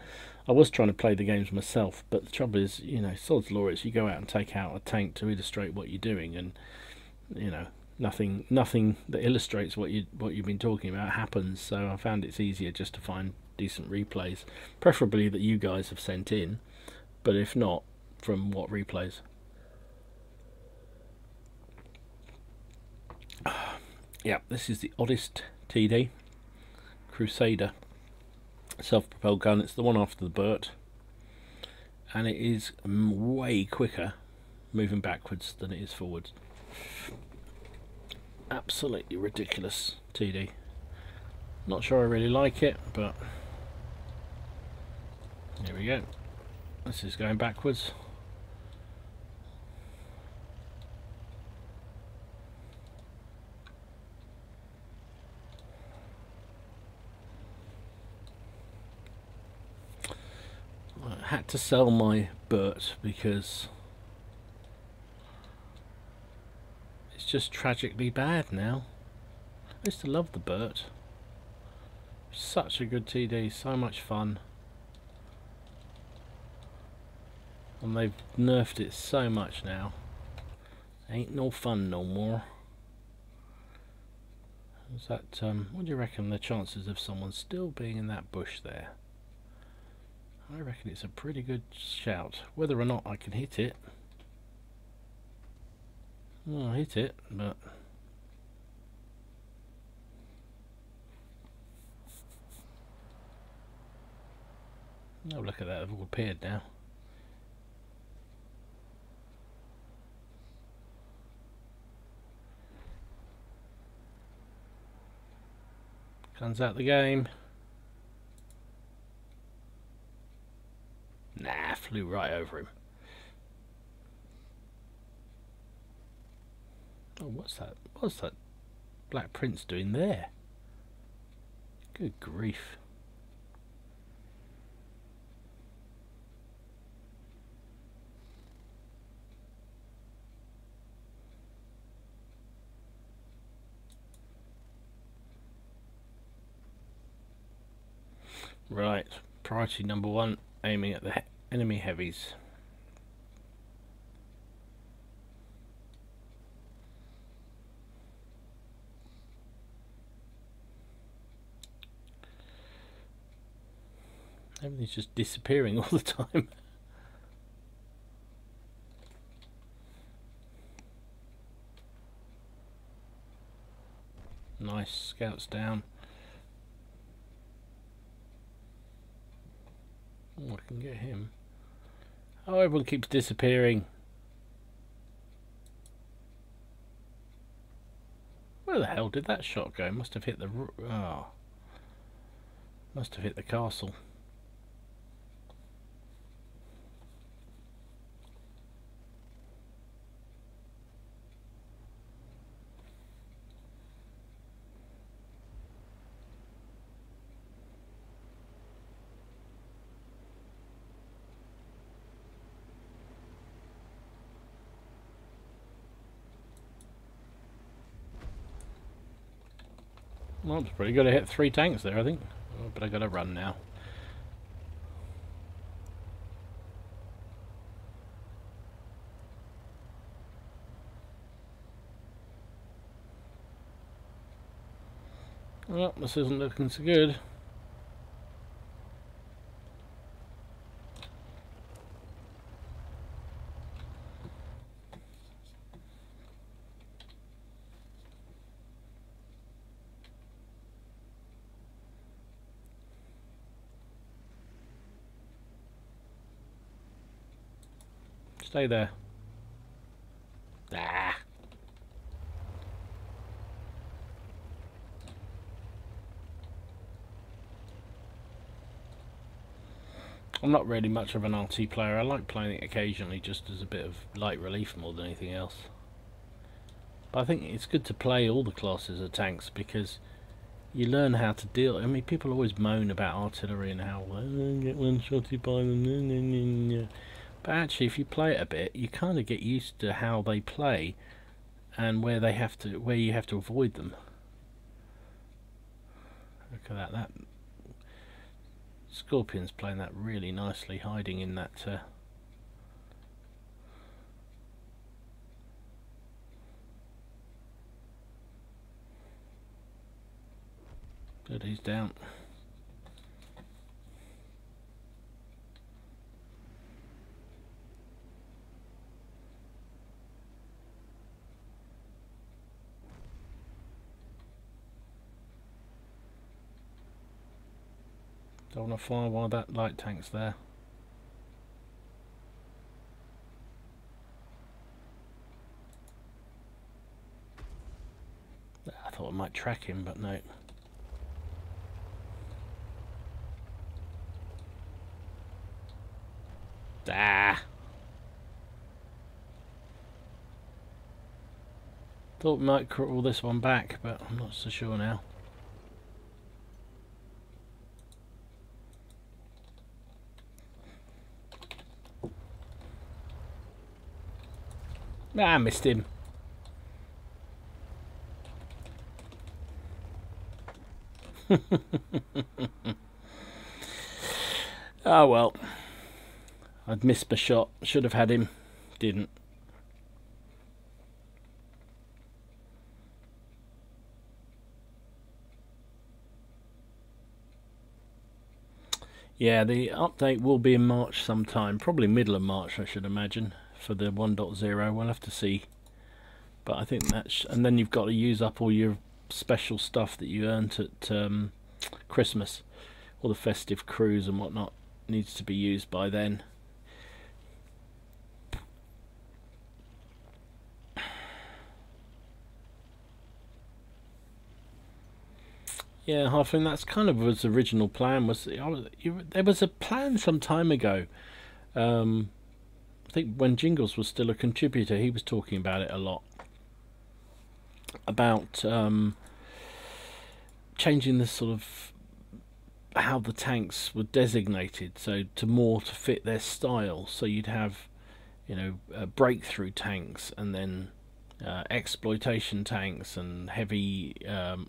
I was trying to play the games myself, but the trouble is, you know, sod's law is you go out and take out a tank to illustrate what you're doing, and you know, nothing that illustrates what you've been talking about happens. So I found it's easier just to find decent replays, preferably that you guys have sent in, but if not, from what replays. Yeah, this is the oddest TD Crusader self-propelled gun. It's the one after the Burt, and it is way quicker moving backwards than it is forwards. Absolutely ridiculous TD. Not sure I really like it, but here we go. This is going backwards. I had to sell my Burt because it's just tragically bad now. I used to love the Burt. Such a good TD, so much fun. And they've nerfed it so much now. Ain't no fun no more. Is that, what do you reckon the chances of someone still being in that bush there? I reckon it's a pretty good shout. Whether or not I can hit it. Well, I hit it, but oh, look at that, they've all appeared now. Guns out the game. Nah, flew right over him. Oh, what's that? What's that Black Prince doing there? Good grief. Right, priority number one, aiming at the enemy heavies. Everything's just disappearing all the time. Nice, scouts down. Oh, I can get him. Oh, everyone keeps disappearing. Where the hell did that shot go? Must have hit the... oh. Must have hit the castle. Well, it's pretty good. I hit 3 tanks there, I think. Oh, but I gotta run now. Well, this isn't looking so good. Stay there. Ah. I'm not really much of an RT player. I like playing it occasionally just as a bit of light relief more than anything else. But I think it's good to play all the classes of tanks because you learn how to deal. I mean, people always moan about artillery and how get one-shotted by them. But actually, if you play it a bit, you kind of get used to how they play and where you have to avoid them. Look at that! That Scorpion's playing that really nicely, hiding in that. Good, he's down. Don't want to fire while that light tank's there. I thought I might track him, but no. Ah! Thought we might crawl this one back, but I'm not so sure now. Ah, I missed him. Oh well. I'd missed my shot. Should have had him. Didn't. Yeah, the update will be in March sometime. Probably middle of March, I should imagine, for the 1.0. We'll have to see. But I think that's... And then you've got to use up all your special stuff that you earned at Christmas. All the festive crews and whatnot needs to be used by then. Yeah, I think that's kind of was the original plan. There was a plan some time ago. I think when Jingles was still a contributor, he was talking about it a lot. About changing the sort of how the tanks were designated, so to fit their style. So you'd have, you know, breakthrough tanks, and then exploitation tanks, and heavy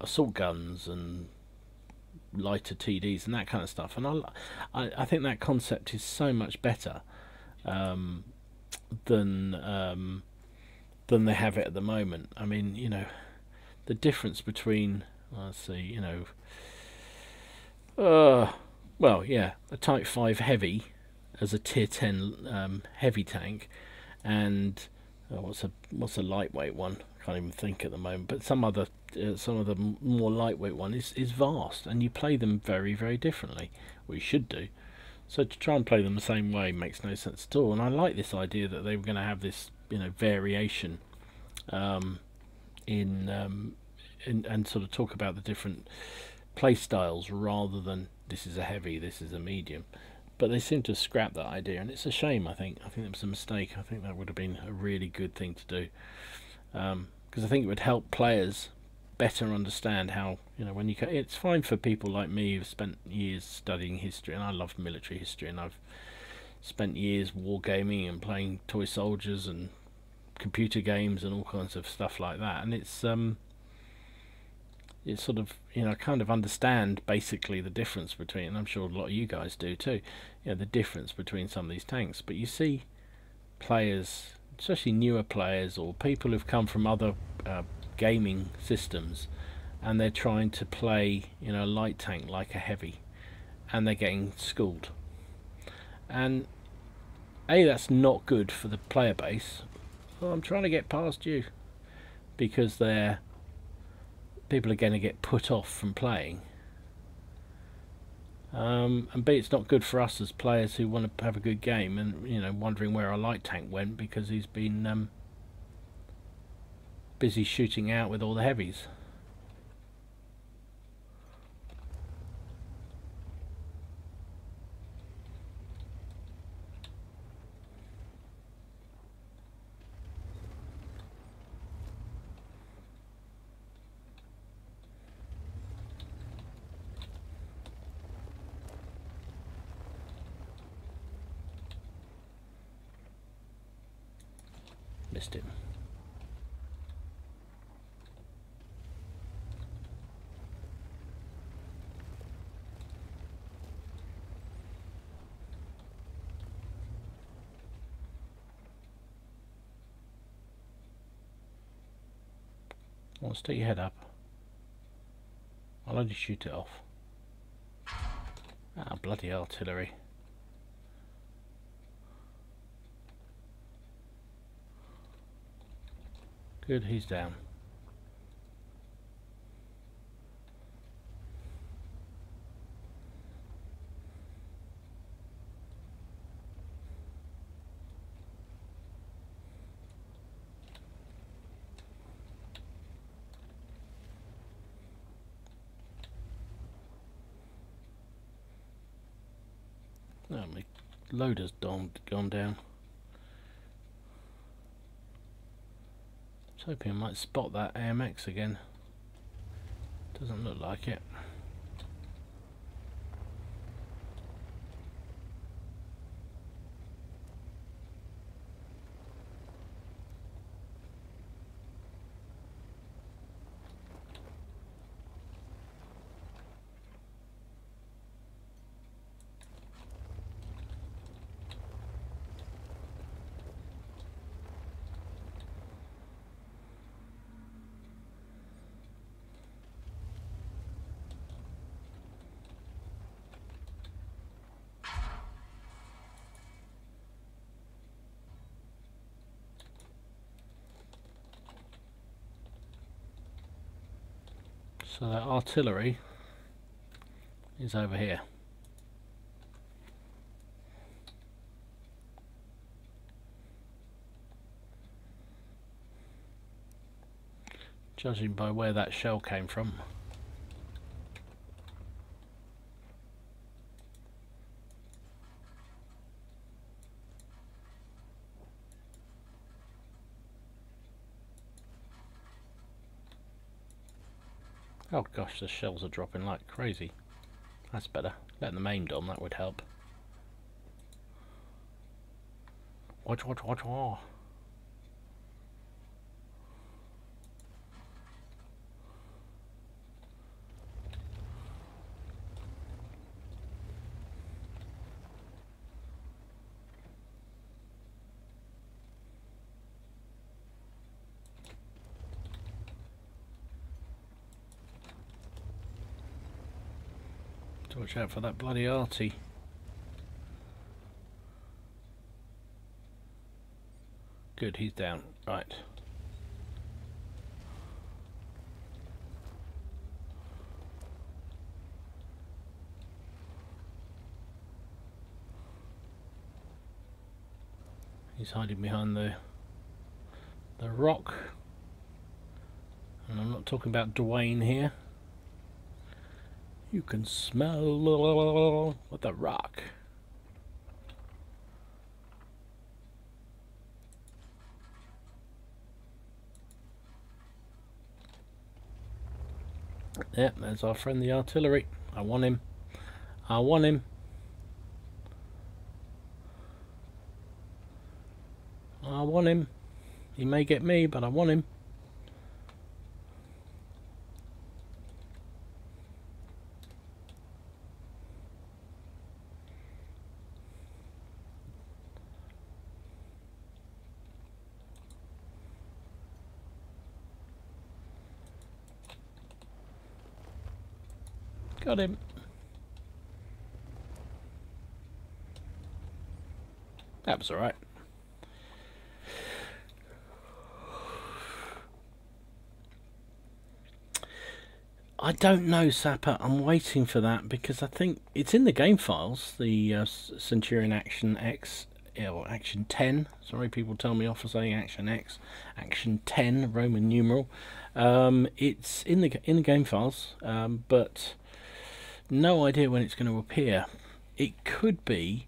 assault guns, and lighter TDs, and that kind of stuff. And I think that concept is so much better than they have it at the moment. I mean, you know, the difference between, let's see, you know, well, yeah, a Type 5 heavy as a tier 10 heavy tank, and what's a lightweight one? I can't even think at the moment. But some of the more lightweight one is vast, and you play them very, very differently. Well, you should do. So to try and play them the same way makes no sense at all. And I like this idea that they were going to have this, you know, variation and sort of talk about the different play styles rather than this is a heavy, this is a medium. But they seem to have scrapped that idea, and it's a shame. I think that was a mistake. I think that would have been a really good thing to do, because I think it would help players better understand how, you know, when you it's fine for people like me who've spent years studying history, and I love military history, and I've spent years wargaming and playing toy soldiers and computer games and all kinds of stuff like that, and it's sort of, you know, I kind of understand basically the difference between, and I'm sure a lot of you guys do too, you know, the difference between some of these tanks. But you see players, especially newer players or people who've come from other gaming systems, and they're trying to play, you know, a light tank like a heavy, and they're getting schooled. And that's not good for the player base. Well, I'm trying to get past you, because people are going to get put off from playing, and B, it's not good for us as players who want to have a good game, and, you know, wondering where our light tank went because he's been busy shooting out with all the heavies. Missed him. Well, stick your head up. I'll only shoot it off. Ah, bloody artillery. Good, he's down. Oh, my loader's gone down. I was hoping I might spot that AMX again. Doesn't look like it. So that artillery is over here. Judging by where that shell came from. Oh gosh, the shells are dropping like crazy. That's better. Letting them aimed on, that would help. Watch. Watch out for that bloody arty. Good, he's down. Right. He's hiding behind the rock. And I'm not talking about Dwayne here. You can smell what the rock. Yep, there's our friend the artillery. I want him. I want him. I want him. He may get me, but I want him. Got him. That was alright. I don't know, Sapper. I'm waiting for that because I think it's in the game files. The Centurion Action X, or Action 10. Sorry, people tell me off for saying Action X. Action 10, Roman numeral. It's in the game files, but no idea when it's going to appear. It could be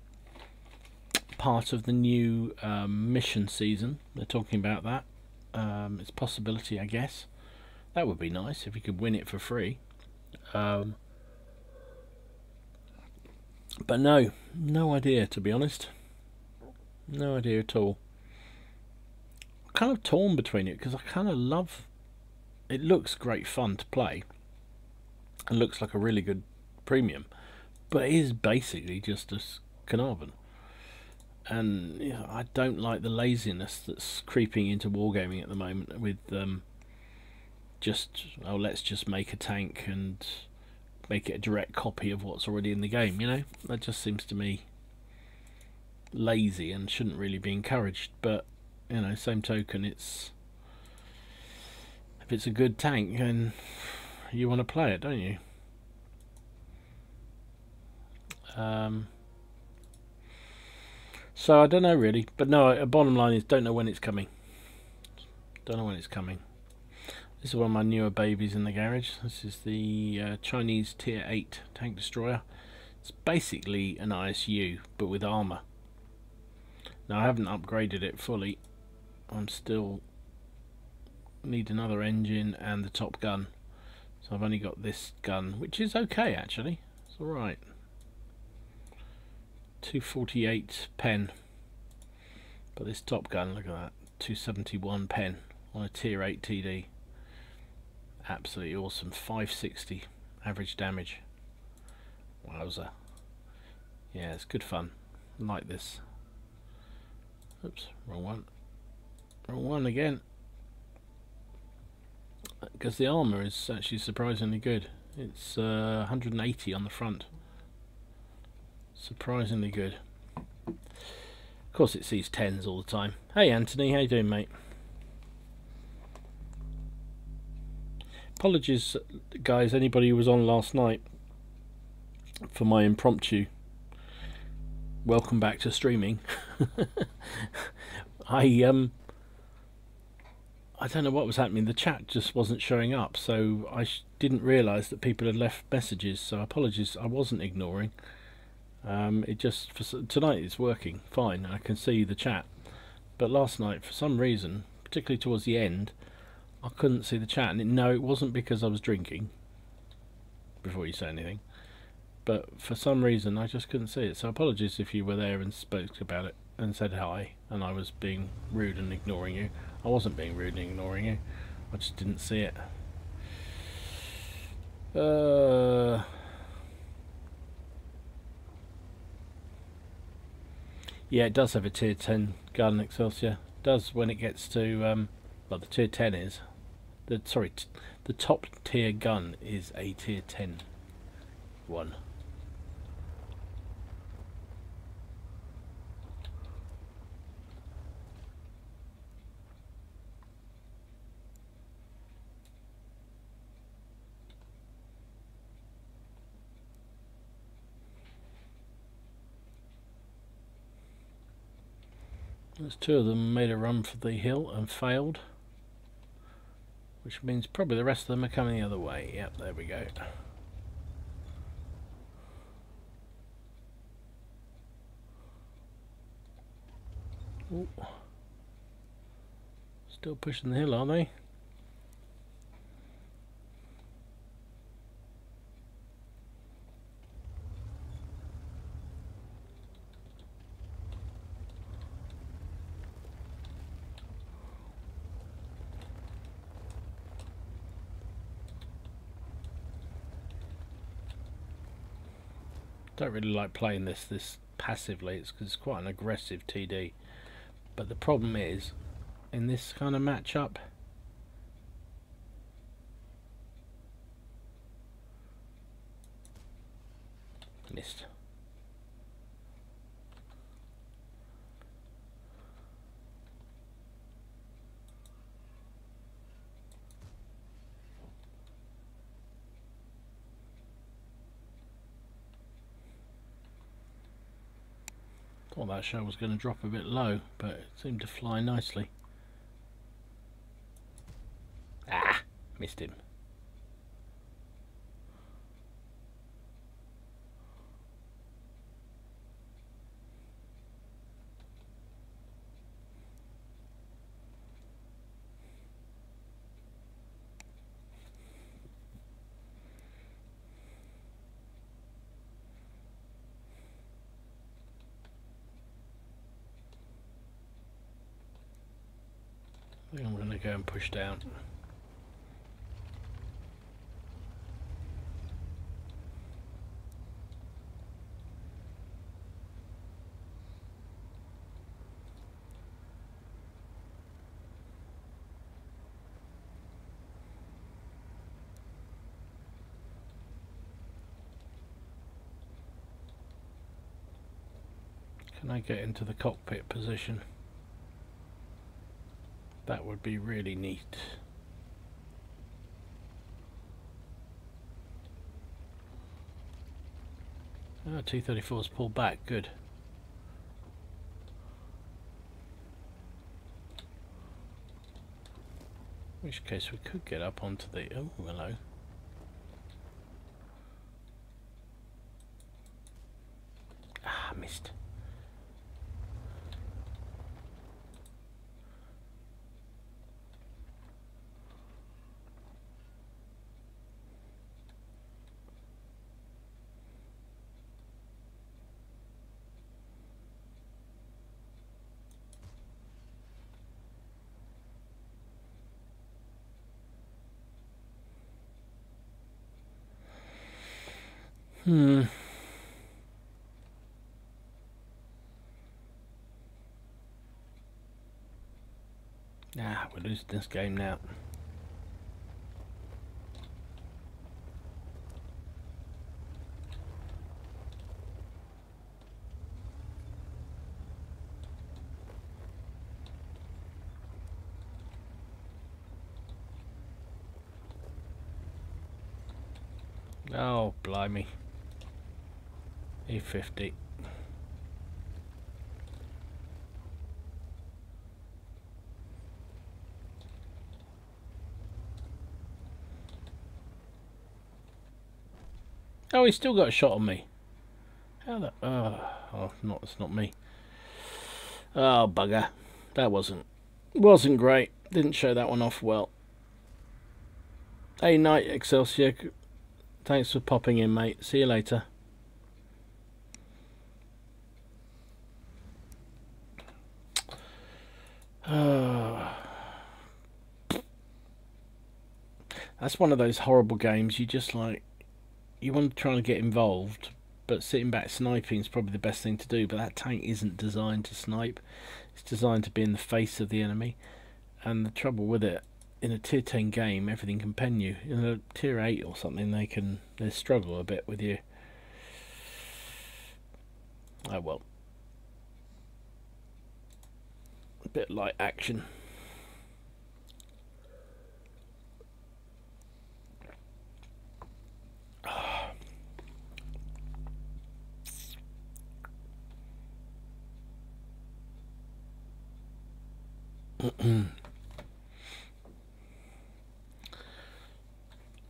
part of the new mission season. They're talking about that. It's a possibility, I guess. That would be nice if you could win it for free. But no idea, to be honest. No idea at all. kind of torn between it because I kind of love. It looks great fun to play, and looks like a really good premium, but it is basically just a Carnarvon. And you know, I don't like the laziness that's creeping into wargaming at the moment with just, oh, let's just make a tank and make it a direct copy of what's already in the game. You know, that just seems to me lazy and shouldn't really be encouraged. But you know, same token, it's, if it's a good tank, then you want to play it, don't you? So I don't know really, but no, bottom line is don't know when it's coming. Don't know when it's coming. This is one of my newer babies in the garage. This is the Chinese Tier 8 tank destroyer. It's basically an ISU, but with armour. Now I haven't upgraded it fully. I'm still need another engine and the top gun. So I've only got this gun, which is okay actually. It's alright. 248 pen. But this top gun, look at that, 271 pen on a Tier 8 TD. Absolutely awesome. 560 average damage. Wowza. Yeah, it's good fun. I like this. Oops, wrong one. Wrong one again. Because the armour is actually surprisingly good. It's 180 on the front. Surprisingly good. Of course it sees 10s all the time. Hey Anthony, how you doing, mate? Apologies guys, anybody who was on last night for my impromptu welcome back to streaming. I don't know what was happening. The chat just wasn't showing up, so I didn't realise that people had left messages, so apologies, I wasn't ignoring. It just, tonight it's working fine, I can see the chat, but last night for some reason, particularly towards the end, I couldn't see the chat. And no, it wasn't because I was drinking, before you say anything, but for some reason I just couldn't see it. So apologies if you were there and spoke about it and said hi and I was being rude and ignoring you. I wasn't being rude and ignoring you, I just didn't see it. Yeah, it does have a tier 10 gun, Excelsior. It does when it gets to well, the tier 10 is the the top tier gun is a tier 10 one. There's two of them made a run for the hill and failed, which means probably the rest of them are coming the other way. Yep, there we go. Ooh. Still pushing the hill, are they? Don't really like playing this passively. It's because it's quite an aggressive TD. But the problem is, in this kind of matchup, missed. Thought that shell was going to drop a bit low, but it seemed to fly nicely. Ah, missed him. I think I'm going to go and push down. Can I get into the cockpit position? That would be really neat. Oh, T-34's pulled back, good. In which case we could get up onto the... oh, hello. Ah, missed. Ah, we're losing this game now. Oh, blimey. E50. Oh, he's still got a shot on me. How the... oh, not, it's not me. Oh, bugger. That wasn't great. Didn't show that one off well. Hey, Night Excelsior. Thanks for popping in, mate. See you later. That's one of those horrible games you just like... you want to try and get involved, but sitting back sniping is probably the best thing to do, but that tank isn't designed to snipe. It's designed to be in the face of the enemy, and the trouble with it, in a tier 10 game, everything can pen you. In a tier 8 or something, they struggle a bit with you. Oh well. A bit light action.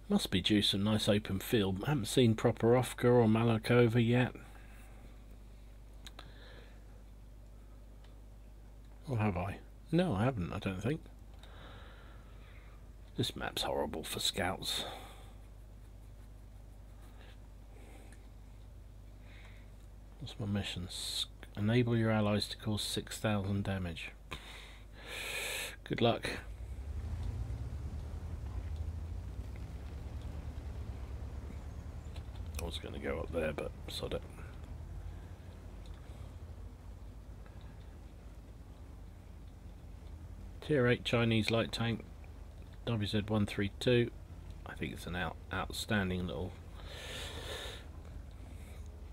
Must be due some nice open field. I haven't seen Properovka or Malakova yet. Or have I? No, I haven't, I don't think. This map's horrible for scouts. What's my mission? Enable your allies to cause 6,000 damage. Good luck. I was going to go up there, but sod it. Tier 8 Chinese light tank, WZ-132. I think it's an outstanding little,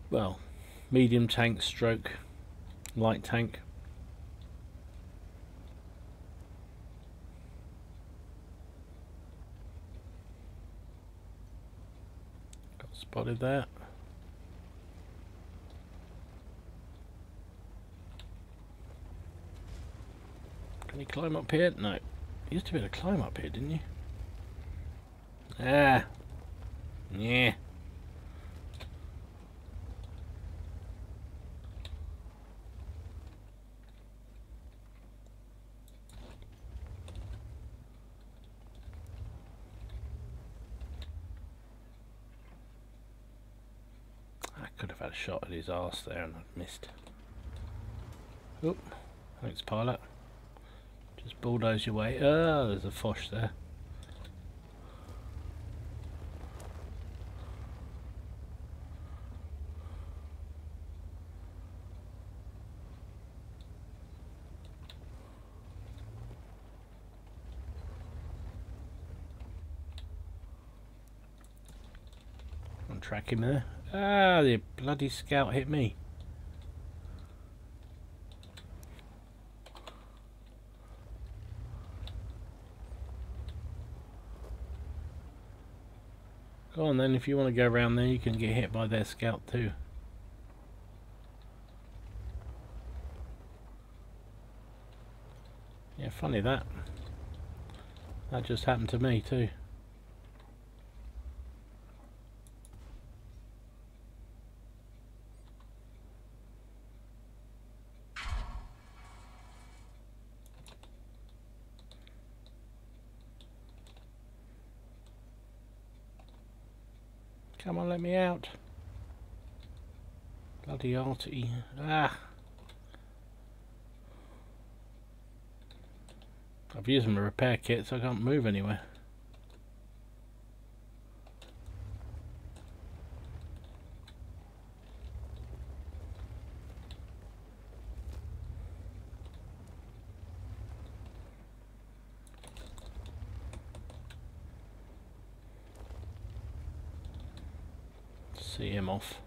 well, medium tank stroke light tank. Got spotted there. Can you climb up here? No. You used to be able to climb up here, didn't you? Ah. Yeah. I could have had a shot at his arse there and I missed. Oop. Thanks, pilot. Just bulldoze your way. Oh, there's a Foch there. I'll track him there. Ah, the bloody scout hit me. Go on then, if you want to go around there you can get hit by their scout too. Yeah, funny that. That just happened to me too. Come on, let me out. Bloody arty. Ah! I've used my repair kit so I can't move anywhere. See him off.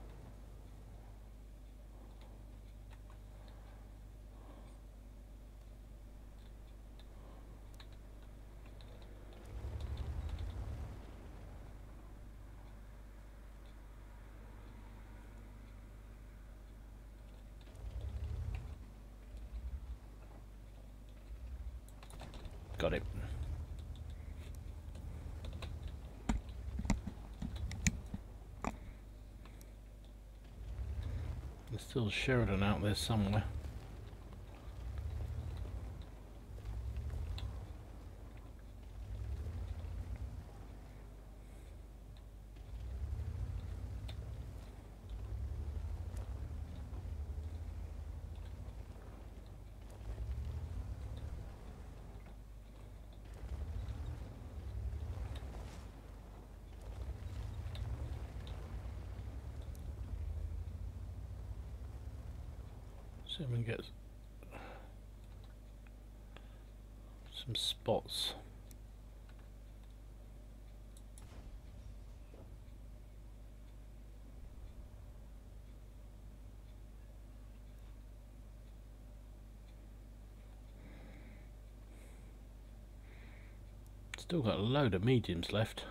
Got it. There's still Sheridan out there somewhere. See if we can get some spots. Still got a load of mediums left.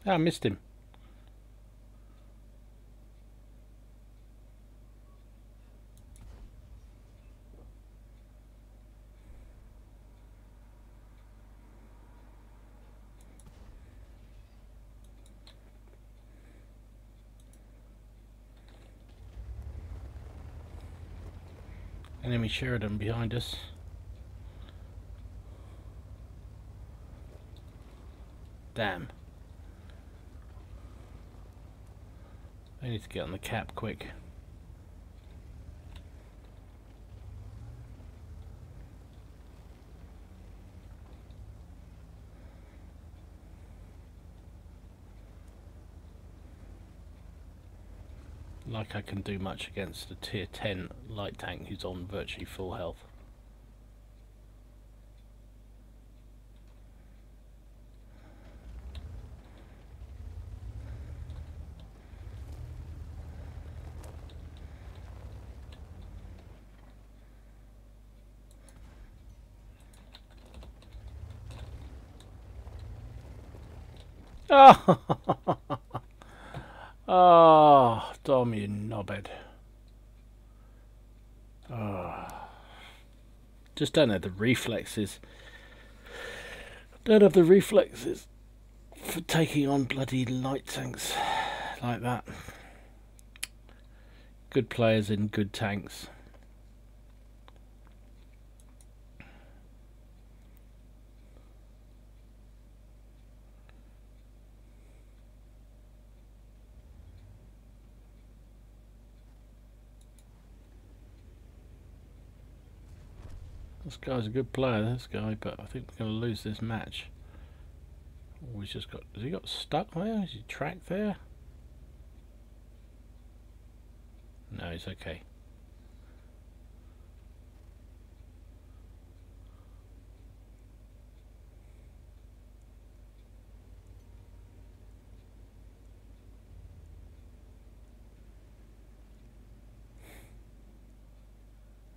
Ah, I missed him. Enemy Sheridan behind us. Damn. I need to get on the cap quick. Like I can do much against a tier 10 light tank who's on virtually full health. Oh, oh, Dom, you knobhead. Oh. Just don't have the reflexes. Don't have the reflexes for taking on bloody light tanks like that. Good players in good tanks. This guy's a good player, this guy, but I think we're going to lose this match. Oh, he's just got... Has he got stuck there? Is he tracked there? No, he's okay.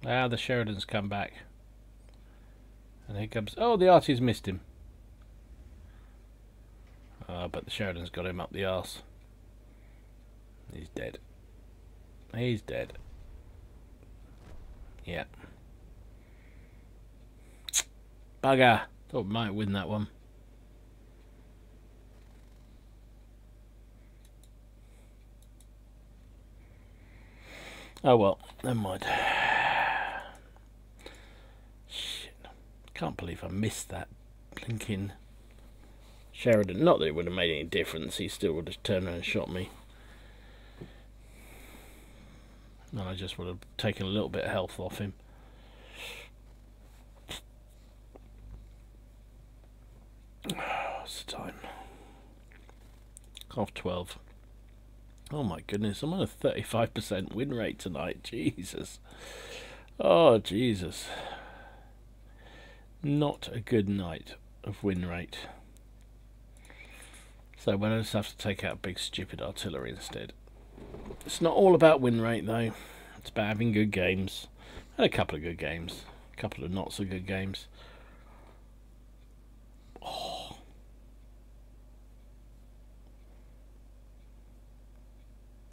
Ah, the Sheridan's come back. And here comes... Oh, the Artie's missed him. But the Sheridan's got him up the arse. He's dead. He's dead. Yeah. Bugger. Thought we might win that one. Oh well, never mind. Shit. Can't believe I missed that blinking Sheridan. Not that it would have made any difference. He still would have turned around and shot me. And I just would have taken a little bit of health off him. What's the time? 12:30. Oh my goodness, I'm on a 35% win rate tonight. Jesus. Oh, Jesus. Not a good night of win rate. So we'll just have to take out big stupid artillery instead. It's not all about win rate though. It's about having good games. Had a couple of good games. A couple of not so good games. Oh.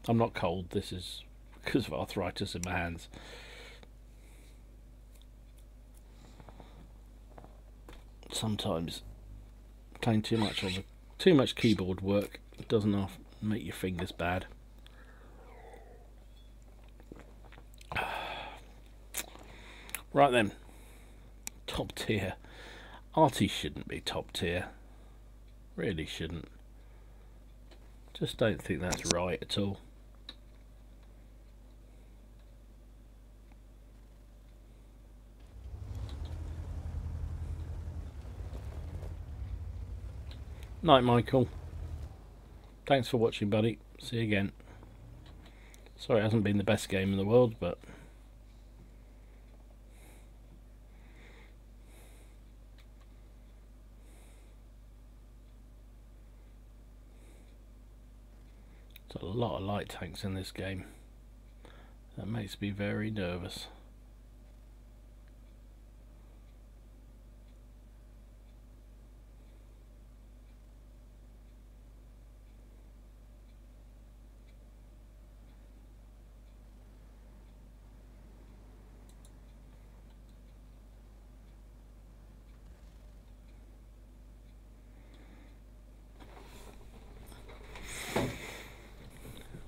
I'm not cold. This is because of arthritis in my hands. Sometimes playing too much keyboard work doesn't make your fingers bad. Right then, top tier. Artie shouldn't be top tier. Really shouldn't. Just don't think that's right at all. Night, Michael. Thanks for watching, buddy. See you again. Sorry it hasn't been the best game in the world, but there's a lot of light tanks in this game. That makes me very nervous.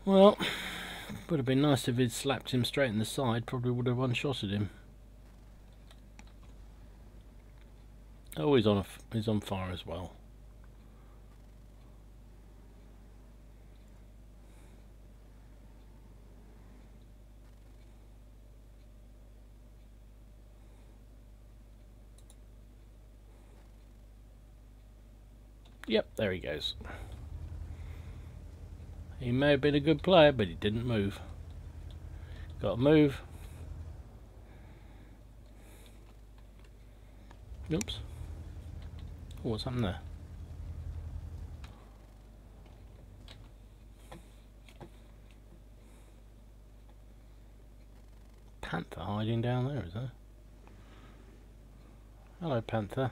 Well, would have been nice if he'd slapped him straight in the side. Probably would have one-shotted him. Oh, he's on fire as well. Yep, there he goes. He may have been a good player, but he didn't move. Got to move. Oops. Oh, what's happened there? Panther hiding down there, is there? Hello, Panther.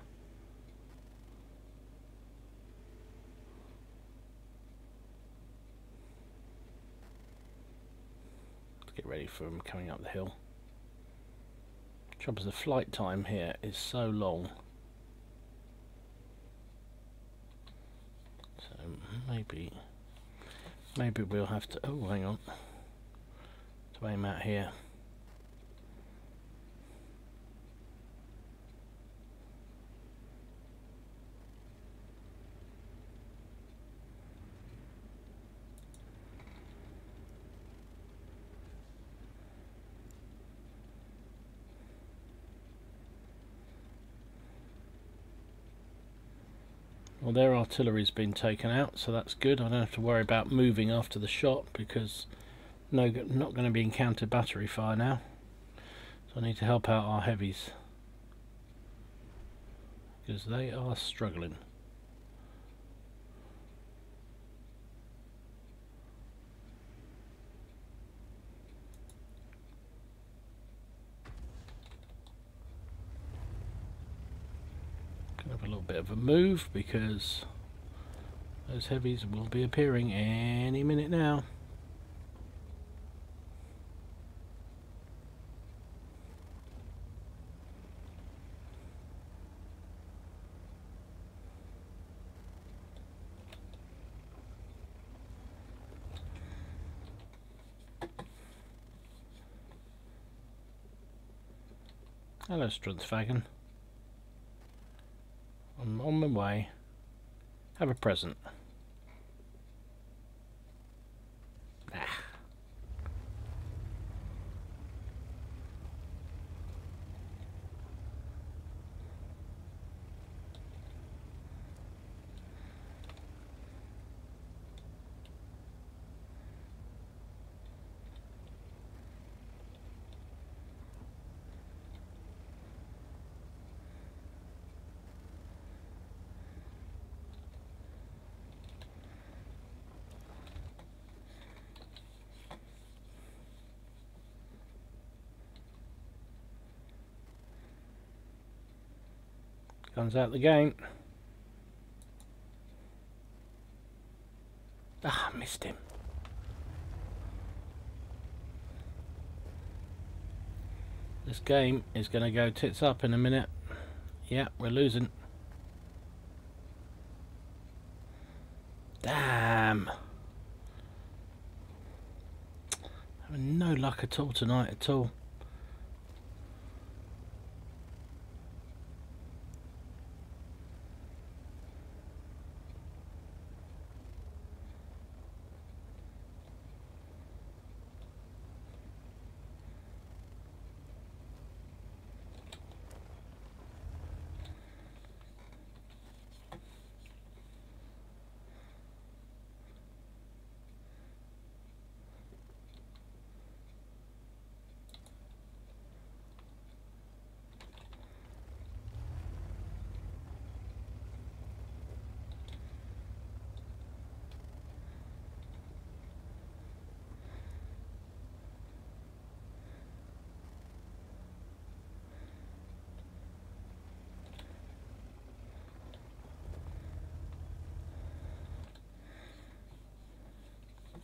for them coming up the hill. Trouble is the flight time here is so long. So maybe we'll have to, oh hang on, to aim out here. Well, their artillery's been taken out, so that's good. I don't have to worry about moving after the shot because not going to be encountered battery fire now. So I need to help out our heavies because they are struggling. Have a little bit of a move because those heavies will be appearing any minute now. Hello, Strunsfagen. I'm on my way. Have a present. Ah. Comes out the game. Ah, missed him. This game is going to go tits up in a minute. Yeah, we're losing. Damn. Having no luck at all tonight at all.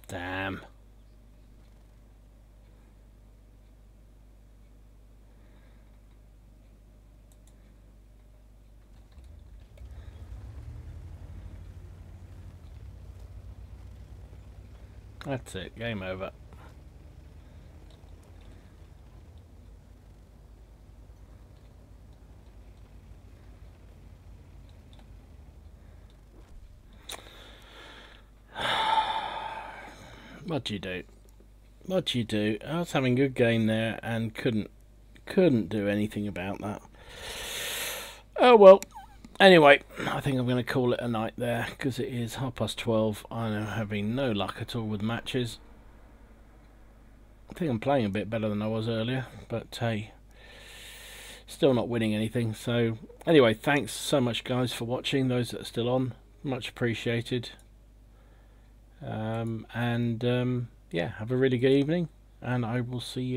Damn. That's it, game over. What do you do? What do you do? I was having a good game there and couldn't do anything about that. Oh well. Anyway, I think I'm going to call it a night there because it is 12:30. I'm having no luck at all with matches. I think I'm playing a bit better than I was earlier, but hey, still not winning anything. So anyway, thanks so much guys for watching, those that are still on, much appreciated. Yeah, have a really good evening and I will see you